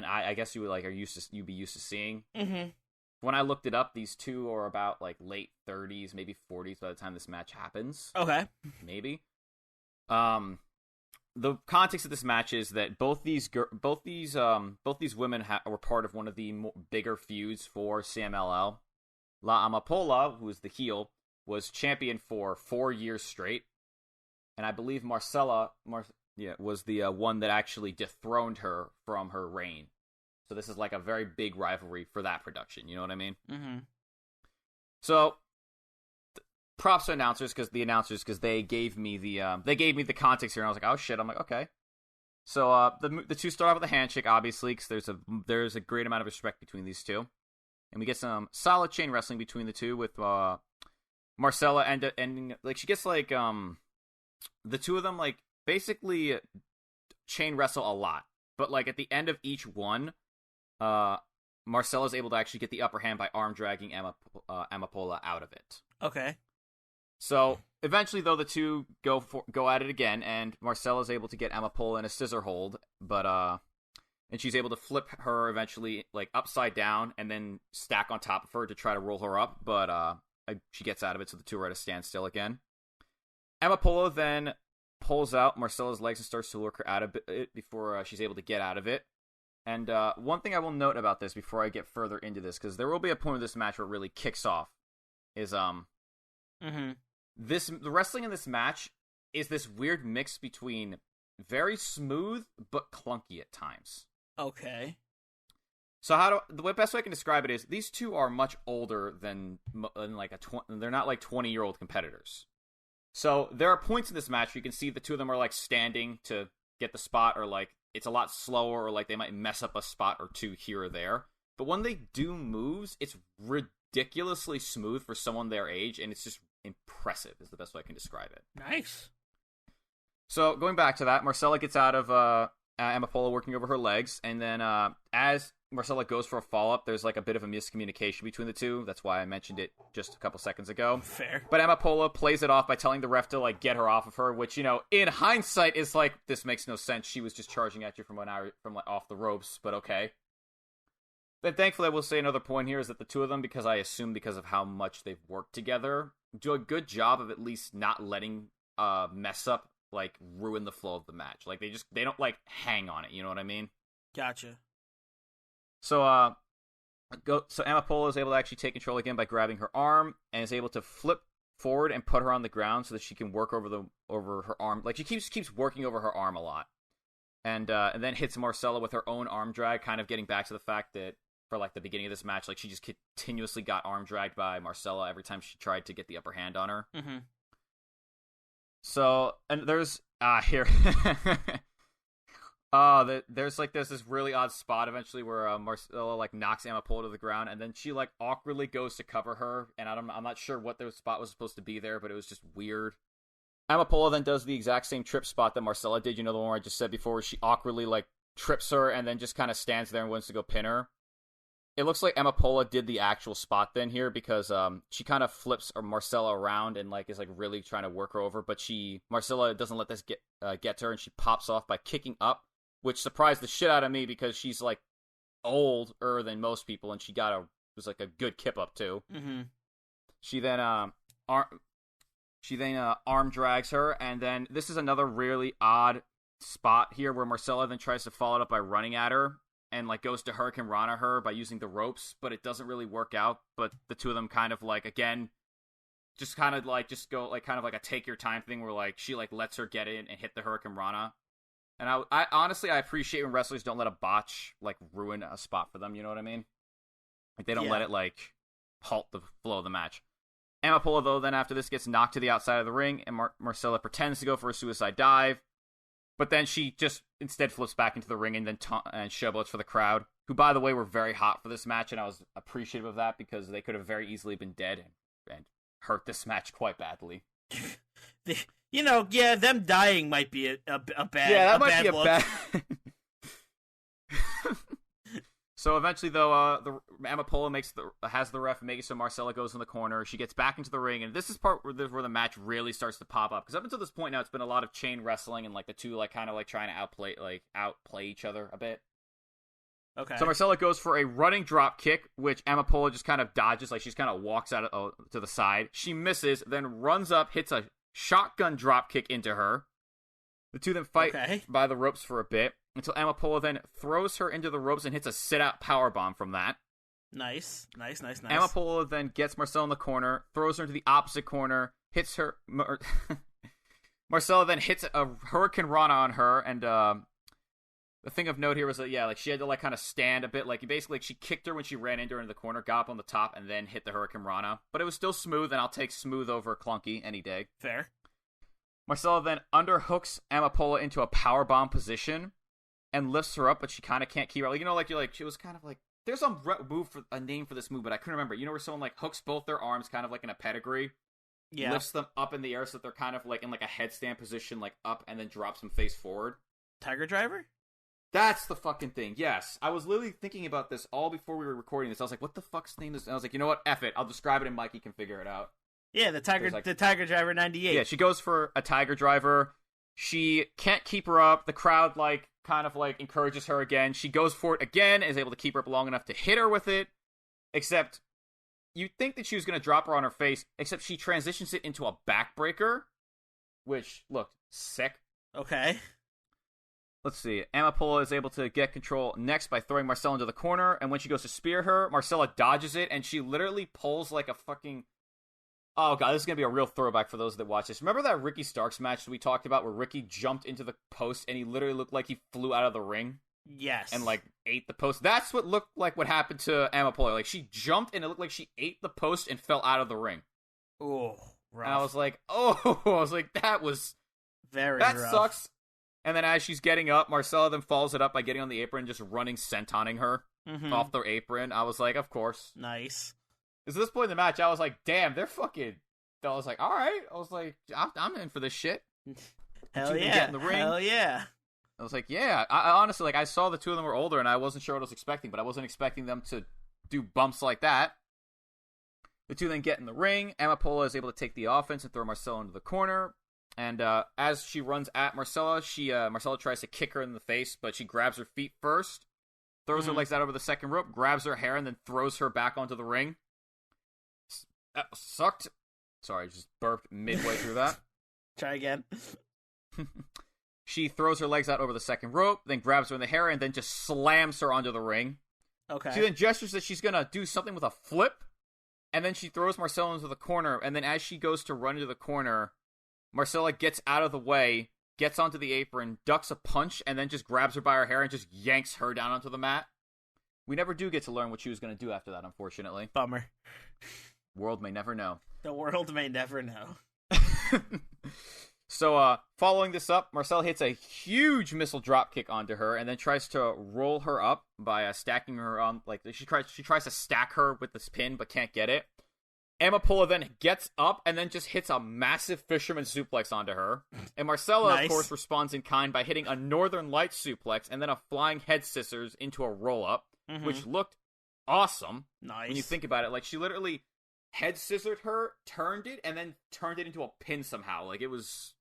I guess you would you'd be used to seeing. when I looked it up, these two are about like late 30s, maybe 40s by the time this match happens. Okay. Maybe. The context of this match is that both these women were part of one of the bigger feuds for CMLL. La Ampola, who is the heel, was champion for 4 years straight, and I believe Marcela was the one that actually dethroned her from her reign. So this is like a very big rivalry for that production. You know what I mean? Mm-hmm. So. Props to announcers because they gave me the context here and I was like, oh shit. I'm like, okay. So the two start off with a handshake, obviously, because there's a great amount of respect between these two, and we get some solid chain wrestling between the two with Marcela ending like she gets like the two of them like basically chain wrestle a lot, but like at the end of each one, Marcela's able to actually get the upper hand by arm dragging Ampola out of it. Okay. So, eventually, though, the two go at it again, and Marcela's able to get Ampola in a scissor hold, and she's able to flip her eventually, like, upside down, and then stack on top of her to try to roll her up, but she gets out of it, so the two are at a standstill again. Ampola then pulls out Marcela's legs and starts to work her out of it before she's able to get out of it. And one thing I will note about this before I get further into this, because there will be a point of this match where it really kicks off, is, Mm-hmm. the wrestling in this match is this weird mix between very smooth but clunky at times. Okay. So the best way I can describe it is these two are much older than like they're not like 20-year-old competitors. So there are points in this match where you can see the two of them are like standing to get the spot, or like it's a lot slower, or like they might mess up a spot or two here or there. But when they do moves, it's ridiculously smooth for someone their age, and it's just impressive is the best way I can describe it. Nice. So going back to that, Marcela gets out of Ampola working over her legs, and then as Marcela goes for a follow-up, there's like a bit of a miscommunication between the two. That's why I mentioned it just a couple seconds ago. Fair. But Ampola plays it off by telling the ref to like get her off of her, which, you know, in hindsight is like, this makes no sense. She was just charging at you from like off the ropes, but okay. Then thankfully I will say another point here is that the two of them, because I assume because of how much they've worked together, do a good job of at least not letting mess up like ruin the flow of the match. Like they don't like hang on it, you know what I mean? Gotcha. So Ampola is able to actually take control again by grabbing her arm, and is able to flip forward and put her on the ground so that she can work over her arm. Like she keeps working over her arm a lot. And then hits Marcela with her own arm drag, kind of getting back to the fact that for like the beginning of this match, like she just continuously got arm dragged by Marcela every time she tried to get the upper hand on her. Mm-hmm. So, and there's here there's this really odd spot eventually where Marcela like knocks Ampola to the ground, and then she like awkwardly goes to cover her, and I'm not sure what the spot was supposed to be there, but it was just weird. Ampola then does the exact same trip spot that Marcela did, you know, the one I just said before, where she awkwardly like trips her and then just kind of stands there and wants to go pin her. It looks like Ampola did the actual spot then here, because she kind of flips Marcela around and like is like really trying to work her over, but Marcela doesn't let this get to her, and she pops off by kicking up, which surprised the shit out of me because she's like older than most people, and she was like a good kip up too. Mm-hmm. She then arm drags her, and then this is another really odd spot here where Marcela then tries to follow it up by running at her, and like goes to Hurricane Rana her by using the ropes, but it doesn't really work out. But the two of them kind of like, again, just kind of like just go like kind of like a take your time thing where like she like lets her get in and hit the Hurricane Rana. And I honestly I appreciate when wrestlers don't let a botch like ruin a spot for them, you know what I mean? Like they don't let it like halt the flow of the match. Ampola though then after this gets knocked to the outside of the ring, and Marcela pretends to go for a suicide dive. But then she just instead flips back into the ring and then and showboats for the crowd, who, by the way, were very hot for this match, and I was appreciative of that because they could have very easily been dead and hurt this match quite badly. Them dying might be a bad. Yeah, that might be a look. bad. So eventually, though, the Ampola has the ref make it so Marcela goes in the corner. She gets back into the ring, and this is part where the match really starts to pop up. Because up until this point now, it's been a lot of chain wrestling and like the two like kind of like trying to outplay each other a bit. Okay. So Marcela goes for a running drop kick, which Ampola just kind of dodges, like she's kind of walks out to the side. She misses, then runs up, hits a shotgun drop kick into her. The two then fight by the ropes for a bit until Ampola then throws her into the ropes and hits a sit-out powerbomb from that. Nice. Ampola then gets Marcela in the corner, throws her into the opposite corner, hits her. Marcela then hits a Hurricane Rana on her, and the thing of note here was that she had to kind of stand a bit, basically she kicked her when she ran into her in the corner, got up on the top, and then hit the Hurricane Rana. But it was still smooth, and I'll take smooth over clunky any day. Fair. Marcela then underhooks Ampola into a powerbomb position and lifts her up, but she kind of can't keep her. She was kind of like, there's some a name for this move, but I couldn't remember. Where someone hooks both their arms kind of like in a pedigree, lifts them up in the air so that they're kind of in a headstand position, up, and then drops them face forward. Tiger Driver? That's the fucking thing, yes. I was literally thinking about this all before we were recording this. I was like, what the fuck's name is? And I was like, you know what? F it. I'll describe it and Mikey can figure it out. Yeah, the Tiger Driver 98. Yeah, she goes for a Tiger Driver. She can't keep her up. The crowd, kind of encourages her again. She goes for it again, is able to keep her up long enough to hit her with it. Except, you'd think that she was going to drop her on her face, except she transitions it into a backbreaker, which looked sick. Okay. Let's see. Ampola is able to get control next by throwing Marcela into the corner, and when she goes to spear her, Marcela dodges it, and she literally pulls a fucking... Oh, God, this is going to be a real throwback for those that watch this. Remember that Ricky Starks match that we talked about where Ricky jumped into the post and he literally looked like he flew out of the ring? Yes. And, ate the post. That's what looked like what happened to Ampola. She jumped and it looked like she ate the post and fell out of the ring. Oh, rough. And I was like, that was... Very that rough. Sucks. And then as she's getting up, Marcela then follows it up by getting on the apron and just running sentoning her off the apron. I was like, of course. Nice. Because at this point in the match, I was like, damn, they're fucking... I was like, all right. I was like, I'm in for this shit. Hell yeah. Get in the ring. Hell yeah. I was like, yeah. I honestly, I saw the two of them were older, and I wasn't sure what I was expecting, but I wasn't expecting them to do bumps like that. The two then get in the ring. Ampola is able to take the offense and throw Marcela into the corner. And as she runs at Marcela, Marcela tries to kick her in the face, but she grabs her feet first, throws her legs out over the second rope, grabs her hair, and then throws her back onto the ring. That sucked. Sorry, I just burped midway through that. Try again. She throws her legs out over the second rope, then grabs her in the hair, and then just slams her onto the ring. Okay. She then gestures that she's going to do something with a flip, and then she throws Marcela into the corner, and then as she goes to run into the corner, Marcela gets out of the way, gets onto the apron, ducks a punch, and then just grabs her by her hair and just yanks her down onto the mat. We never do get to learn what she was going to do after that, unfortunately. Bummer. World may never know. The world may never know. So, following this up, Marcela hits a huge missile drop kick onto her, and then tries to roll her up by stacking her on. She tries to stack her with this pin, but can't get it. Ampola then gets up and then just hits a massive fisherman suplex onto her. And Marcela, of course, responds in kind by hitting a Northern Lights suplex and then a flying head scissors into a roll-up, which looked awesome. Nice. When you think about it, she literally head scissored her, turned it, and then turned it into a pin somehow. It was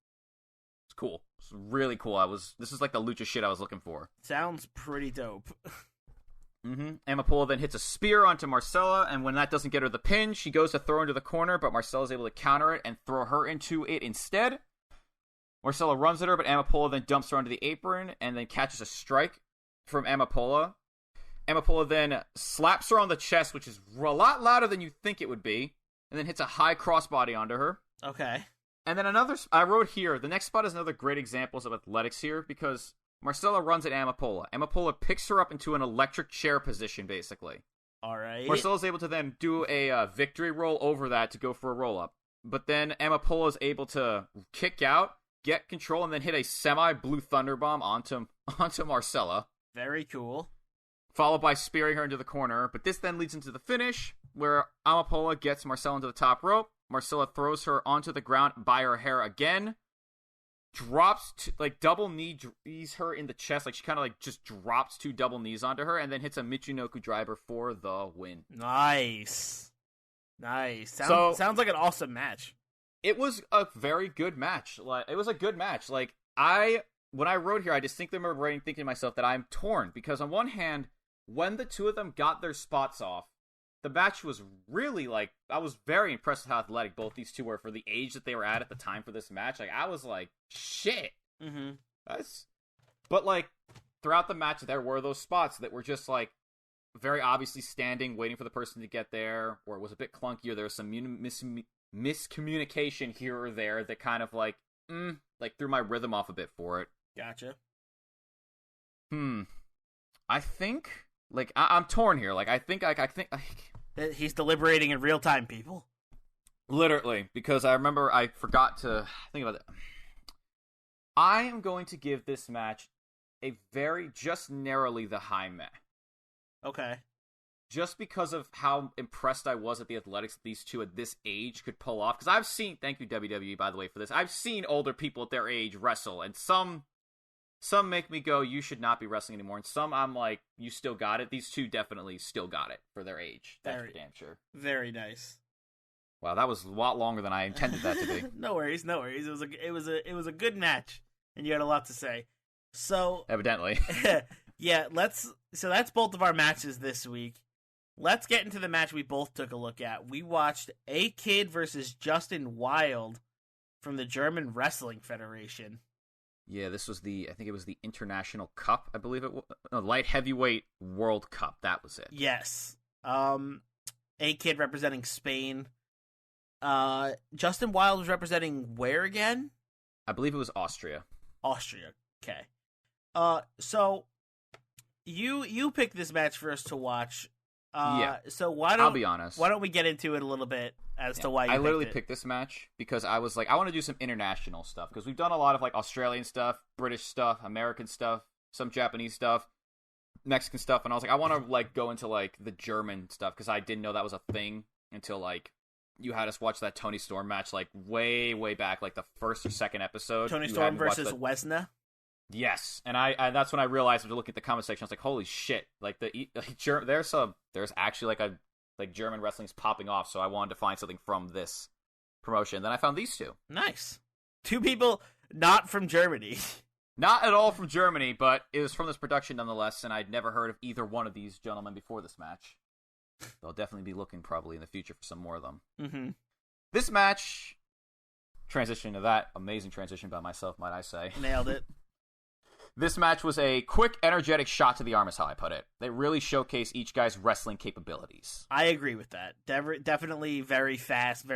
cool. It's really cool. This is the lucha shit I was looking for. Sounds pretty dope. Ampola then hits a spear onto Marcela, and when that doesn't get her the pin, she goes to throw her into the corner, but Marcela's able to counter it and throw her into it instead. Marcela runs at her, but Ampola then dumps her onto the apron and then catches a strike from Ampola. Ampola then slaps her on the chest, which is a lot louder than you think it would be, and then hits a high crossbody onto her. Okay. And then I wrote here, the next spot is another great example of athletics here, because Marcela runs at Ampola. Ampola picks her up into an electric chair position, basically. All right. Marcela's able to then do a victory roll over that to go for a roll-up. But then Ampola is able to kick out, get control, and then hit a semi-blue thunderbomb onto Marcela. Very cool. Followed by spearing her into the corner. But this then leads into the finish, where Ampola gets Marcela into the top rope. Marcela throws her onto the ground by her hair again. Drops, double knees her in the chest. She kind of, just drops 2 double knees onto her, and then hits a Michinoku driver for the win. Nice. Sounds like an awesome match. It was a very good match. It was a good match. When I wrote here, I distinctly remember thinking to myself that I'm torn, because on one hand, when the two of them got their spots off, the match was really, like, I was very impressed with how athletic both these two were for the age that they were at the time for this match. Like, I was like, shit. Mm-hmm. But, like, throughout the match, there were those spots that were just, like, very obviously standing, waiting for the person to get there, or it was a bit clunky, or there was some miscommunication here or there that kind of, like, threw my rhythm off a bit for it. Gotcha. I think, like, I'm torn here. Like, I think he's deliberating in real time, people. Literally, because I remember I forgot to think about it. I am going to give this match a very, just narrowly the high meh. Okay. Just because of how impressed I was at the athletics that these two at this age could pull off. Because I've seen, thank you WWE, by the way, for this. I've seen older people at their age wrestle, and some make me go, you should not be wrestling anymore. And some I'm like, you still got it. These two definitely still got it for their age. That's for damn sure. Very nice. Wow, that was a lot longer than I intended that to be. No worries. It was a good match, and you had a lot to say. So evidently. Yeah, so that's both of our matches this week. Let's get into the match we both took a look at. We watched A-Kid versus Justin Wylde from the German Wrestling Federation. Yeah, this was I think it was the International Cup, I believe it was. No, Light Heavyweight World Cup, that was it. Yes. A-Kid representing Spain. Justin Wylde was representing where again? I believe it was Austria. Austria, okay. So you picked this match for us to watch. Yeah. So I'll be honest. Why don't we get into it a little bit as to why you picked literally picked this match because I was like, I want to do some international stuff because we've done a lot of like Australian stuff, British stuff, American stuff, some Japanese stuff, Mexican stuff, and I was like, I want to like go into like the German stuff because I didn't know that was a thing until like you had us watch that Tony Storm match like way back, like the first or second episode. Tony Storm versus Wesna. Yes, and I that's when I realized after looking at the comment section, I was like, "Holy shit!" Like there's actually like German wrestling's popping off. So I wanted to find something from this promotion. Then I found these two. Nice, two people not from Germany, not at all from Germany, but it was from this production nonetheless. And I'd never heard of either one of these gentlemen before this match. I'll definitely be looking probably in the future for some more of them. Mm-hmm. This match, transition to that amazing transition by myself, might I say, nailed it. This match was a quick, energetic shot to the arm, is how I put it. They really showcase each guy's wrestling capabilities. I agree with that. Definitely very fast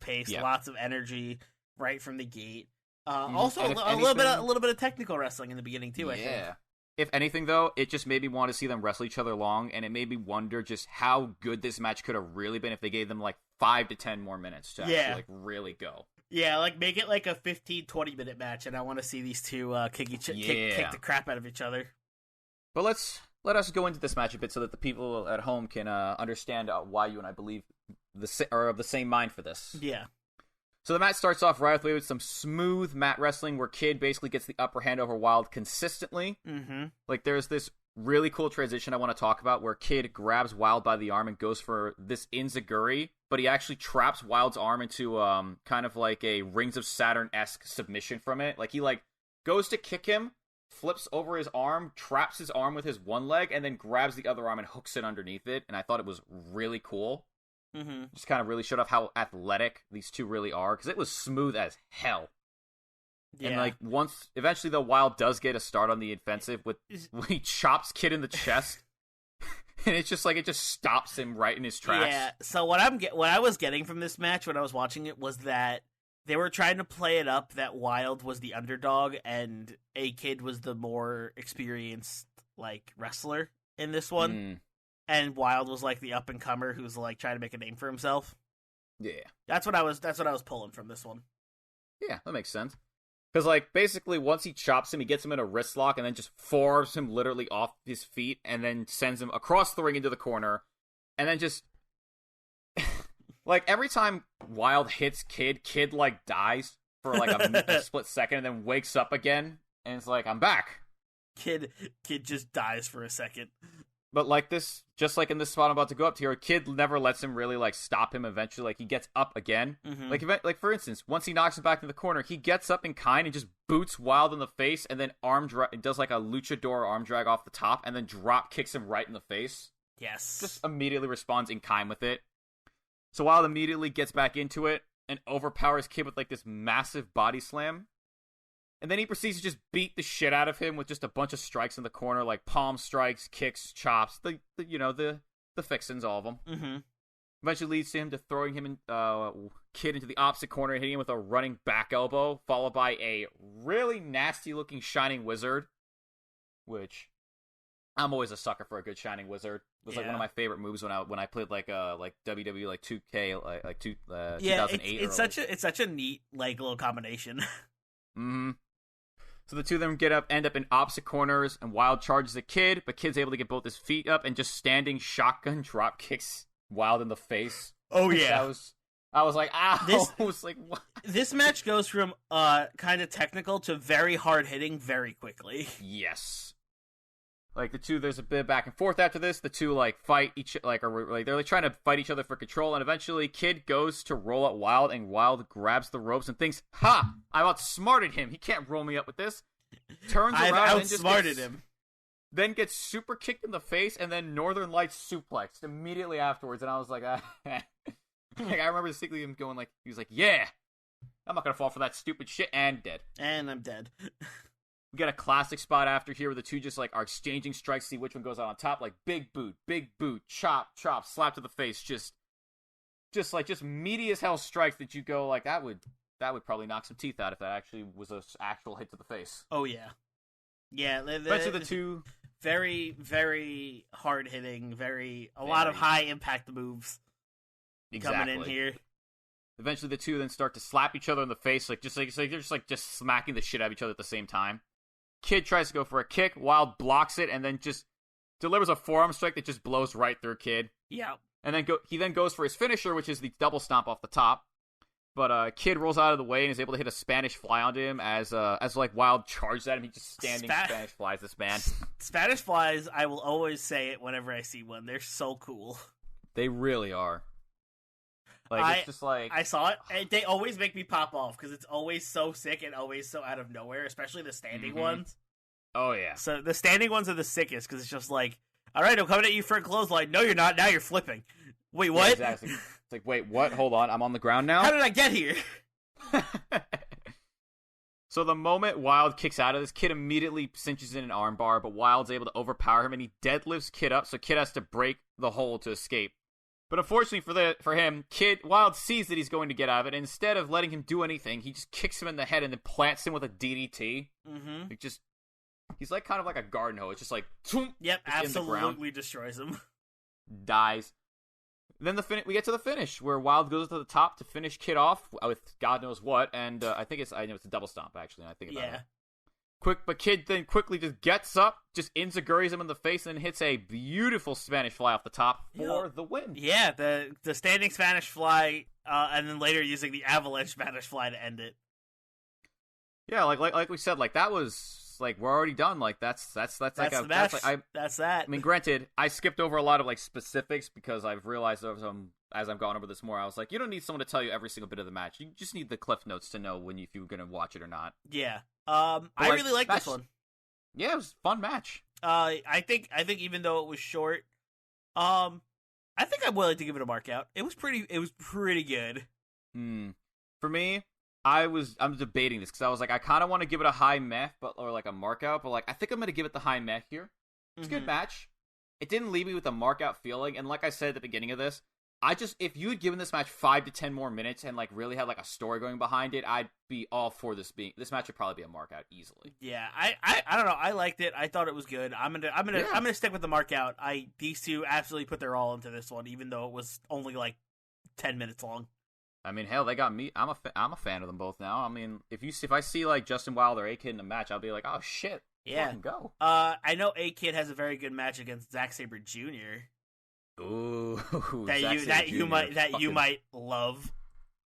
paced, yeah. Lots of energy right from the gate. Also, a little bit of technical wrestling in the beginning too. I think. If anything, though, it just made me want to see them wrestle each other long, and it made me wonder just how good this match could have really been if they gave them like 5 to 10 more minutes to actually like really go. Yeah, like make it like a 15-20 minute match, and I want to see these two kick the crap out of each other. But let us go into this match a bit so that the people at home can understand why you and I believe are of the same mind for this. Yeah. So the match starts off right away with some smooth mat wrestling where Kid basically gets the upper hand over Wylde consistently. Mm-hmm. Like there's this really cool transition I want to talk about where Kid grabs Wylde by the arm and goes for this enziguri, but he actually traps Wylde's arm into kind of like a Rings of Saturn-esque submission from it. Like he like goes to kick him, flips over his arm, traps his arm with his one leg, and then grabs the other arm and hooks it underneath it. And I thought it was really cool. Mm-hmm. Just kind of really showed off how athletic these two really are, because it was smooth as hell. Yeah. And like eventually though, Wylde does get a start on the offensive when he chops Kid in the chest, and it's just like it just stops him right in his tracks. Yeah. So what I was getting from this match when I was watching it was that they were trying to play it up that Wylde was the underdog and A-Kid was the more experienced like wrestler in this one. And Wylde was like the up and comer who's like trying to make a name for himself. Yeah, that's what I was pulling from this one. Yeah, that makes sense. Because like basically, once he chops him, he gets him in a wrist lock, and then just forearms him literally off his feet, and then sends him across the ring into the corner, and then just like every time Wylde hits Kid like dies for like a split second, and then wakes up again, and it's like I'm back. Kid just dies for a second. But like this, just like in this spot I'm about to go up to here, Kid never lets him really like stop him eventually. Like he gets up again. Mm-hmm. Like for instance, once he knocks him back in the corner, he gets up in kind and just boots Wylde in the face and then does like a luchador arm drag off the top and then drop kicks him right in the face. Yes. Just immediately responds in kind with it. So Wylde immediately gets back into it and overpowers Kid with like this massive body slam. And then he proceeds to just beat the shit out of him with just a bunch of strikes in the corner, like palm strikes, kicks, chops, the fixins, all of them. Mm-hmm. Eventually leads to him to throwing him Kid into the opposite corner and hitting him with a running back elbow, followed by a really nasty-looking Shining Wizard, which I'm always a sucker for a good Shining Wizard. It was like one of my favorite moves when I played like WWE like 2K like 2008. It's such a neat like little combination. Mm-hmm. So the two of them end up in opposite corners, and Wylde charges the Kid, but Kid's able to get both his feet up and just standing shotgun drop kicks Wylde in the face. Oh yeah, I was like, ow! I was like, what? This match goes from kind of technical to very hard hitting very quickly. Yes. Like the two, there's a bit back and forth after this. The two like fight each they're like trying to fight each other for control, and eventually Kid goes to roll up Wylde, and Wylde grabs the ropes and thinks, "Ha! I outsmarted him. He can't roll me up with this." Turns around and outsmarted him. Then gets super kicked in the face, and then Northern Lights suplexed immediately afterwards. And I was like, like I remember distinctly him going like, he was like, "Yeah, I'm not gonna fall for that stupid shit," and dead. And I'm dead. We get a classic spot after here where the two just like are exchanging strikes, see which one goes out on top. Like big boot, chop, slap to the face, just meaty as hell strikes that you go like that would probably knock some teeth out if that actually was an actual hit to the face. Oh yeah, yeah. Especially the two very very hard hitting, a lot of high impact moves coming in here. Eventually, the two then start to slap each other in the face, they're just smacking the shit out of each other at the same time. Kid tries to go for a kick, Wylde blocks it, and then just delivers a forearm strike that just blows right through Kid. Yeah. And then he goes for his finisher, which is the double stomp off the top. But Kid rolls out of the way and is able to hit a Spanish fly onto him as like Wylde charges at him. He just standing Spanish flies this man. Spanish flies, I will always say it whenever I see one. They're so cool. They really are. Like, it's just like... I saw it, and they always make me pop off, because it's always so sick and always so out of nowhere, especially the standing ones. Oh, yeah. So the standing ones are the sickest, because it's just like, alright, I'm coming at you for a clothesline. No, you're not. Now you're flipping. Wait, what? Yeah, exactly. It's like, wait, what? Hold on. I'm on the ground now? How did I get here? So the moment Wylde kicks out of this, Kid immediately cinches in an armbar, but Wylde's able to overpower him, and he deadlifts Kid up, so Kid has to break the hold to escape. But unfortunately for him, Wylde sees that he's going to get out of it, and instead of letting him do anything, he just kicks him in the head and then plants him with a DDT. Mm-hmm. He's like kind of like a garden hose. It's just like, yep, absolutely destroys him. Dies. Then we get to the finish, where Wylde goes to the top to finish Kid off with God knows what, and I know it's a double stomp, actually, I think about it. But Kid then quickly just gets up, just enziguris him in the face, and then hits a beautiful Spanish fly off the top for the win. Yeah, the standing Spanish fly, and then later using the avalanche Spanish fly to end it. Yeah, like we said, like that was like we're already done. Like that's like the match. That's that. I mean, granted, I skipped over a lot of like specifics because I've realized as I've gone over this more, I was like, you don't need someone to tell you every single bit of the match. You just need the cliff notes to know if you're gonna watch it or not. Yeah. I really like this one. Yeah, it was a fun match. I think even though it was short, I think I'm willing to give it a mark out. It was pretty good. For me, I'm debating this because I was like, I kind of want to give it a high meh, or like a mark out, but like I think I'm gonna give it the high meh here. It's a good match. It didn't leave me with a mark out feeling, and like I said at the beginning of this, if you had given this match 5 to 10 more minutes and like really had like a story going behind it, I'd be all for this match would probably be a mark out easily. Yeah, I don't know. I liked it. I thought it was good. I'm gonna stick with the mark out. These two absolutely put their all into this one, even though it was only like 10 minutes long. I mean, hell, they got me. I'm a fan of them both now. I mean, if I see like Justin Wilde or A-Kid in a match, I'll be like, oh shit, yeah, go. I know A-Kid has a very good match against Zack Sabre Jr. Ooh, that you might love.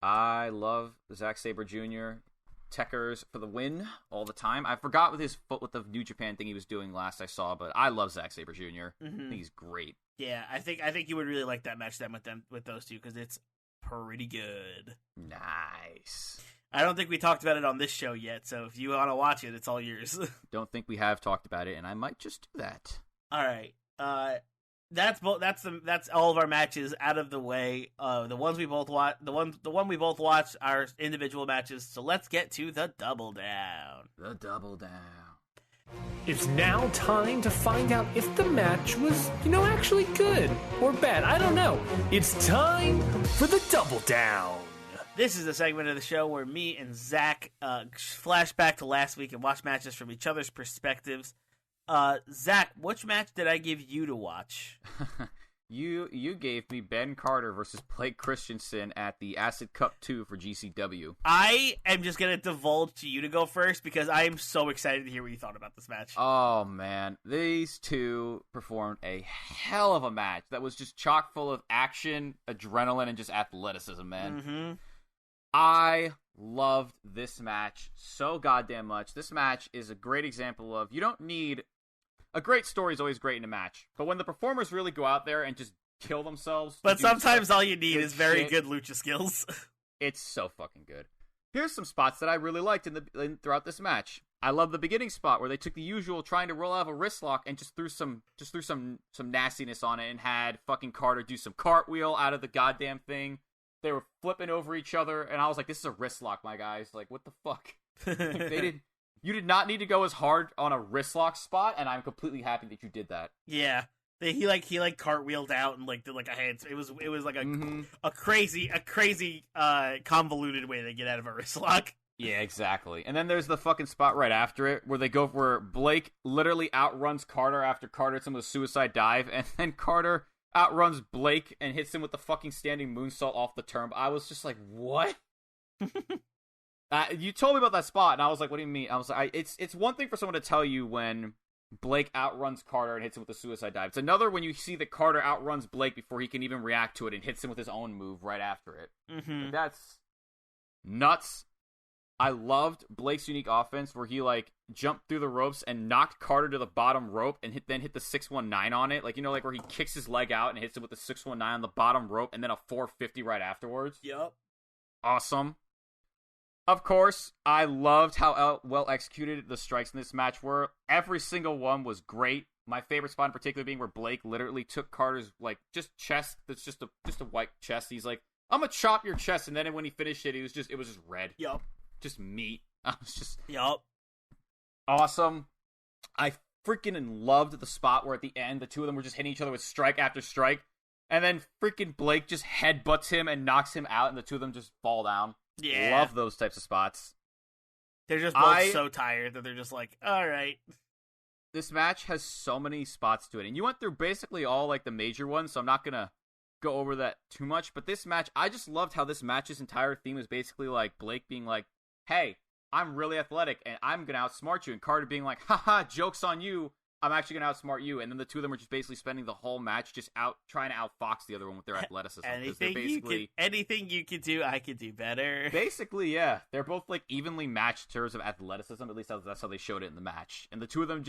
I love Zack Sabre Jr. Techers for the win all the time. I forgot with his foot with the New Japan thing he was doing last I saw, but I love Zack Sabre Jr. I think he's great. Yeah, I think you would really like that match then with those two because it's pretty good. Nice. I don't think we talked about it on this show yet, so if you want to watch it, it's all yours. Don't think we have talked about it, and I might just do that. All right. That's all of our matches out of the way. The ones we both watch, the one we both watched are individual matches. So let's get to the Double Down. The Double Down. It's now time to find out if the match was, actually good or bad. I don't know. It's time for the Double Down. This is a segment of the show where me and Zach flash back to last week and watch matches from each other's perspectives. Zach, which match did I give you to watch? You gave me Ben Carter versus Blake Christensen at the Acid Cup 2 for GCW. I am just going to divulge to you to go first because I am so excited to hear what you thought about this match. Oh, man. These two performed a hell of a match that was just chock full of action, adrenaline, and just athleticism, man. Mm-hmm. I loved this match so goddamn much. This match is a great example of you don't need... A great story is always great in a match, but when the performers really go out there and just kill themselves... But sometimes all you need is very good lucha skills. It's so fucking good. Here's some spots that I really liked throughout this match. I love the beginning spot where they took the usual trying to roll out of a wrist lock and just threw some nastiness on it and had fucking Carter do some cartwheel out of the goddamn thing. They were flipping over each other, and I was like, this is a wrist lock, my guys. Like, what the fuck? You did not need to go as hard on a wrist lock spot, and I'm completely happy that you did that. Yeah. He cartwheeled out and did a hand. It was like a crazy convoluted way to get out of a wrist lock. Yeah, exactly. And then there's the fucking spot right after it where Blake literally outruns Carter after Carter hits him with a suicide dive, and then Carter outruns Blake and hits him with the fucking standing moonsault off the turn. I was just like, what? You told me about that spot, and I was like, what do you mean? I was like, it's one thing for someone to tell you when Blake outruns Carter and hits him with a suicide dive. It's another when you see that Carter outruns Blake before he can even react to it and hits him with his own move right after it. Mm-hmm. That's nuts. I loved Blake's unique offense where he jumped through the ropes and knocked Carter to the bottom rope and then hit the 619 on it. Where he kicks his leg out and hits it with the 619 on the bottom rope and then a 450 right afterwards. Yep. Awesome. Of course, I loved how well executed the strikes in this match were. Every single one was great. My favorite spot in particular being where Blake literally took Carter's just chest. That's just a white chest. He's like, I'm gonna chop your chest, and then when he finished it, it was just red. Yup. Just meat. I was just awesome. I freaking loved the spot where at the end the two of them were just hitting each other with strike after strike, and then freaking Blake just headbutts him and knocks him out, and the two of them just fall down. Yeah, love those types of spots. They're just both so tired that they're just like, all right. This match has so many spots to it, and you went through basically all the major ones, so I'm not gonna go over that too much. But this match, I just loved how this match's entire theme is basically Blake being like, hey, I'm really athletic and I'm gonna outsmart you, and Carter being like, haha, joke's on you, I'm actually gonna outsmart you. And then the two of them are just basically spending the whole match just trying to outfox the other one with their athleticism. Anything you can do, I can do better. Basically, yeah, they're both evenly matched in terms of athleticism. At least that's how they showed it in the match. And the two of them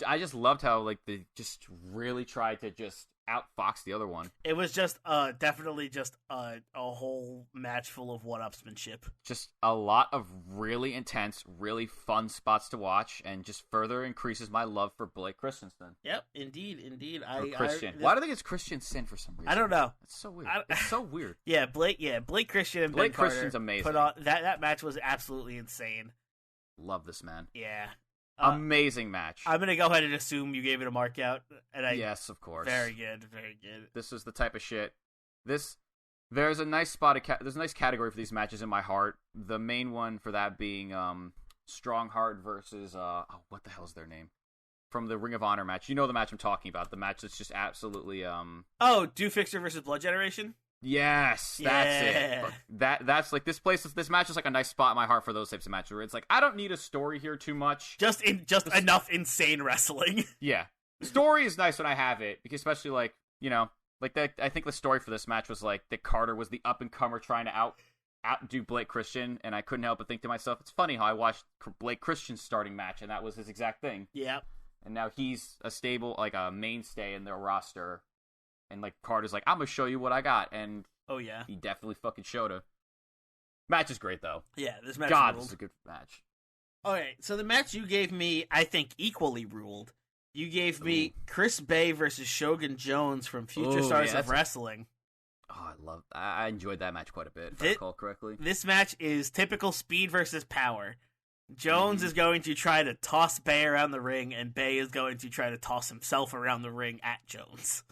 I just loved how they just really tried to just outfox the other one. It was just definitely just a whole match full of one-upsmanship. Just a lot of really intense, really fun spots to watch, and just further increases my love for Blake Christensen. Yep, indeed. Christian. Why do they think it's Christensen for some reason? I don't know. It's so weird. It's so weird. Yeah, Blake Christian and Blake Ben Carter Christian's amazing. Put on that match was absolutely insane. Love this man. Yeah. Amazing match. I'm gonna go ahead and assume you gave it a mark out. Yes, of course. Very good. This is the type of shit. There's a nice spot. There's a nice category for these matches in my heart. The main one for that being Strongheart versus what the hell's their name? From the Ring of Honor match. You know the match I'm talking about. The match that's just absolutely Do Fixer versus Blood Generation? Yes, that's it. That's this match is a nice spot in my heart for those types of matches where it's I don't need a story here too much. Just enough insane wrestling. Yeah. Story is nice when I have it, because especially I think the story for this match was that Carter was the up and comer trying to outdo Blake Christian, and I couldn't help but think to myself, it's funny how I watched Blake Christian's starting match, and that was his exact thing. Yeah. And now he's a stable, like a mainstay in their roster, and like Carter's like, I'm gonna show you what I got, and he definitely fucking showed her. Match is great though. Yeah, this match. This is a good match. Okay, so the match you gave me, I think, equally ruled. You gave me Chris Bay versus Shogun Jones from Future Stars of Wrestling. I enjoyed that match quite a bit, if I recall correctly. This match is typical speed versus power. Jones is going to try to toss Bay around the ring, and Bay is going to try to toss himself around the ring at Jones.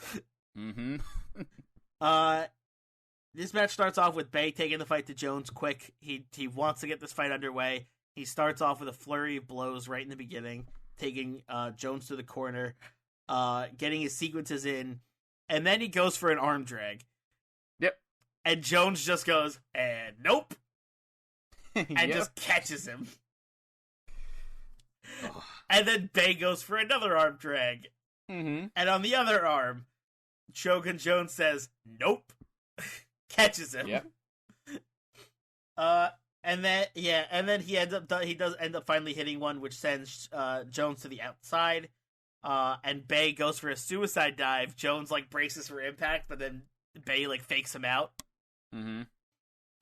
This match starts off with Bay taking the fight to Jones quick. He wants to get this fight underway. He starts off with a flurry of blows right in the beginning, taking Jones to the corner, getting his sequences in, and then he goes for an arm drag. Yep. And Jones just goes, and nope. And just catches him. And then Bay goes for another arm drag. And on the other arm, Shogun Jones says, nope. Catches him. Yep. And then he does end up finally hitting one, which sends Jones to the outside. And Bay goes for a suicide dive. Jones like braces for impact, but then Bay like fakes him out.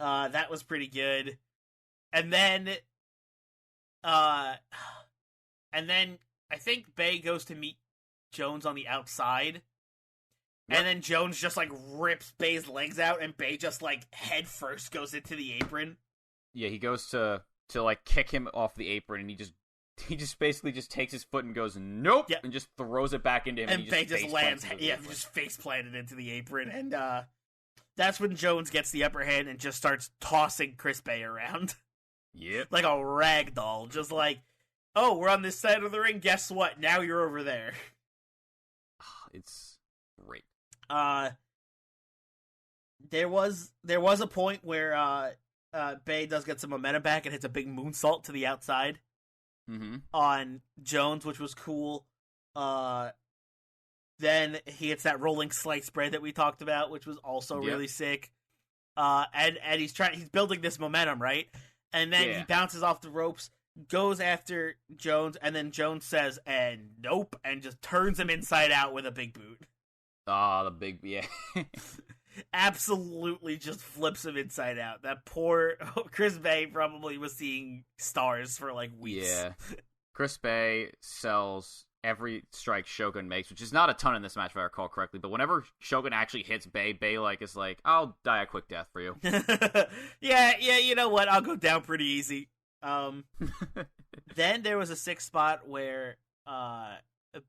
That was pretty good. And then I think Bay goes to meet Jones on the outside. Yep. And then Jones just like rips Bay's legs out, and Bay just like head first goes into the apron. Yeah, he goes to like kick him off the apron, and he just basically just takes his foot and goes nope, and just throws it back into him. And Bay just lands, just face planted into the apron, and that's when Jones gets the upper hand and just starts tossing Chris Bay around. Yep, like a rag doll, just like, oh, we're on this side of the ring. Guess what? Now you're over there. It's great. There was a point where Bay does get some momentum back and hits a big moonsault to the outside on Jones, which was cool. Then he hits that rolling slice spread that we talked about, which was also really sick. And he's building this momentum, right? And then he bounces off the ropes, goes after Jones, and then Jones says, and nope, and just turns him inside out with a big boot. Absolutely just flips him inside out. That poor Chris Bay probably was seeing stars for like weeks. Yeah. Chris Bay sells every strike Shogun makes, which is not a ton in this match if I recall correctly, but whenever Shogun actually hits Bay, Bay like is like, I'll die a quick death for you. yeah, you know what? I'll go down pretty easy. Then there was a 6 spot where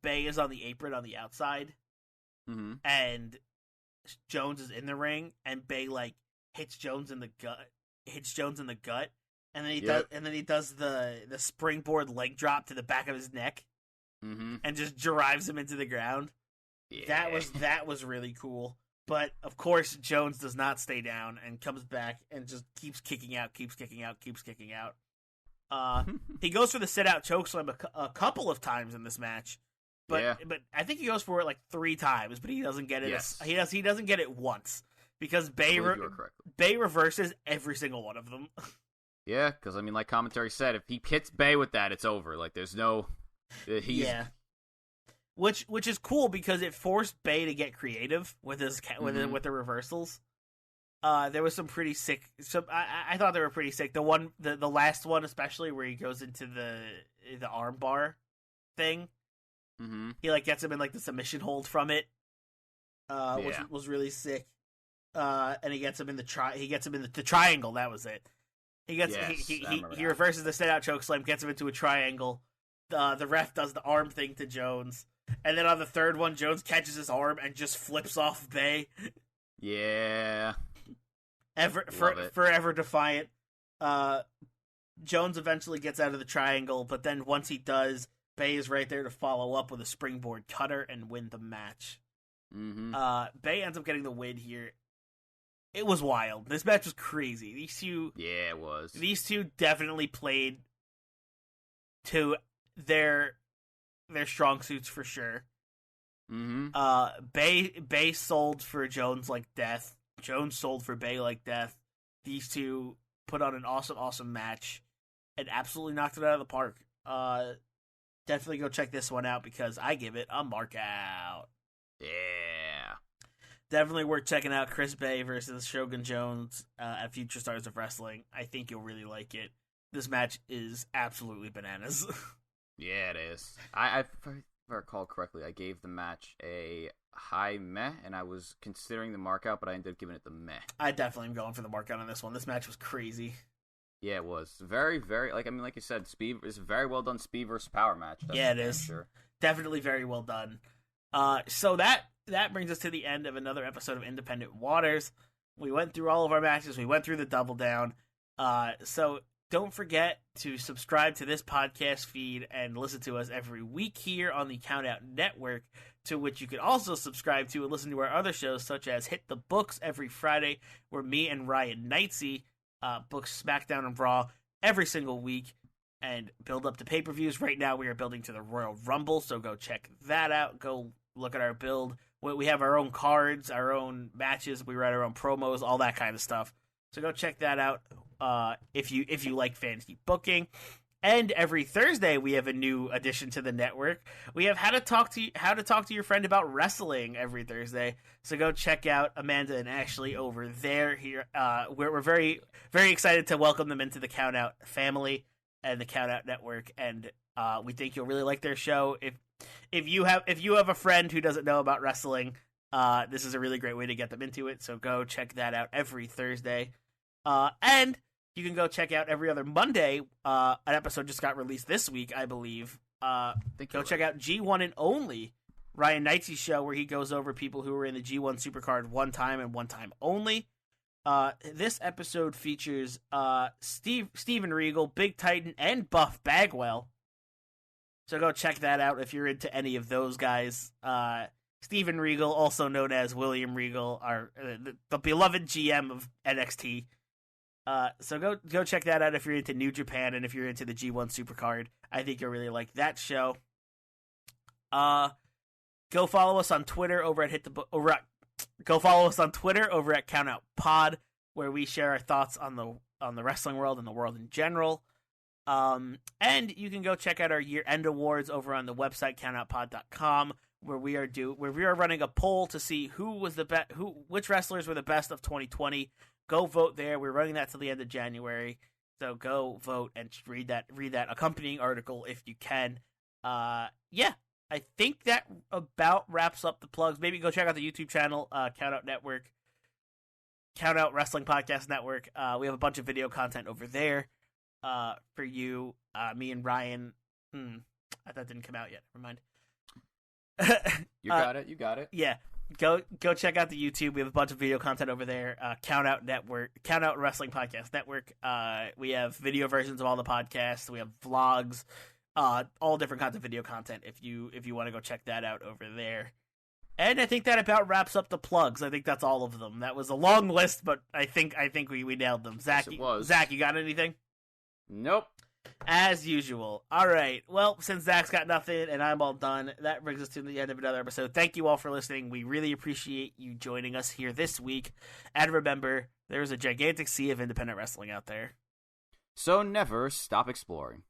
Bay is on the apron on the outside. And Jones is in the ring, and Bay like hits Jones in the gut, and then he does the springboard leg drop to the back of his neck, and just drives him into the ground. Yeah. That was really cool. But of course, Jones does not stay down and comes back and just keeps kicking out. He goes for the sit out chokeslam a couple of times in this match. But I think he goes for it like 3 times, but he doesn't get it. Yes. He doesn't get it once because Bay reverses every single one of them. Yeah, because I mean, like commentary said, if he hits Bay with that, it's over. Like there's no. Which is cool because it forced Bay to get creative with with the reversals. There was some pretty sick. I thought they were pretty sick. The last one especially, where he goes into the arm bar thing. He like gets him in like the submission hold from it, which was really sick. And he gets him in the triangle. That was it. He reverses the sit out chokeslam, gets him into a triangle. The ref does the arm thing to Jones, and then on the third one, Jones catches his arm and just flips off Bay. Yeah, forever defiant. Jones eventually gets out of the triangle, but then once he does, Bay is right there to follow up with a springboard cutter and win the match. Bay ends up getting the win here. It was wild. This match was crazy. These two... Yeah, it was. These two definitely played to their strong suits for sure. Bay sold for Jones like death. Jones sold for Bay like death. these two put on an awesome match and absolutely knocked it out of the park. Definitely go check this one out because I give it a mark out. Yeah. Definitely worth checking out Chris Bay versus Shogun Jones at Future Stars of Wrestling. I think you'll really like it. This match is absolutely bananas. Yeah, it is. If I recall correctly, I gave the match a high meh, and I was considering the mark out, but I ended up giving it the meh. I definitely am going for the mark out on this one. This match was crazy. Yeah, it was. Very, very, like you said, speed is a very well done speed versus power match. Yeah, it is. Sure. Definitely very well done. So that brings us to the end of another episode of Independent Waters. We went through all of our matches. We went through the Double Down. So don't forget to subscribe to this podcast feed and listen to us every week here on the Countout Network, to which you can also subscribe to and listen to our other shows, such as Hit the Books every Friday, where me and Ryan Knightsey book SmackDown and Raw every single week and build up to pay-per-views. Right now we are building to the Royal Rumble, so go check that out. Go look at our build. We have our own cards, our own matches, we write our own promos, all that kind of stuff. So go check that out if you like fantasy booking. And every Thursday we have a new addition to the network. We have how to talk to your friend about wrestling every Thursday. So go check out Amanda and Ashley over there. Here, we're very, very excited to welcome them into the Countout family and the Countout Network. And we think you'll really like their show. If you have a friend who doesn't know about wrestling, this is a really great way to get them into it. So go check that out every Thursday. And you can go check out every other Monday. An episode just got released this week, I believe. Go check out G1 and Only, Ryan Knightsey's show, where he goes over people who were in the G1 Supercard one time and one time only. This episode features Steven Regal, Big Titan, and Buff Bagwell. So go check that out if you're into any of those guys. Steven Regal, also known as William Regal, the beloved GM of NXT. So go check that out if you're into New Japan and if you're into the G1 Supercard. I think you'll really like that show. Go follow us on Twitter over at Countout Pod, where we share our thoughts on the wrestling world and the world in general. And you can go check out our year-end awards over on the website countoutpod.com, where we are running a poll to see which wrestlers were the best of 2020. Go vote there. We're running that till the end of January, so go vote and read that accompanying article if you can. Yeah, I think that about wraps up the plugs. Maybe go check out the YouTube channel, Countout Network, Countout Wrestling Podcast Network. We have a bunch of video content over there for you. Me and Ryan. That didn't come out yet. Never mind. You got it. Yeah. Go check out the YouTube. We have a bunch of video content over there. Countout Network, Countout Wrestling Podcast Network. We have video versions of all the podcasts. We have vlogs, all different kinds of video content. If you want to go check that out over there. And I think that about wraps up the plugs. I think that's all of them. That was a long list, but I think we nailed them. Zach, yes, you got anything? Nope. As usual. All right. Well, since Zach's got nothing and I'm all done, that brings us to the end of another episode. Thank you all for listening. We really appreciate you joining us here this week. And remember, there's a gigantic sea of independent wrestling out there. So never stop exploring.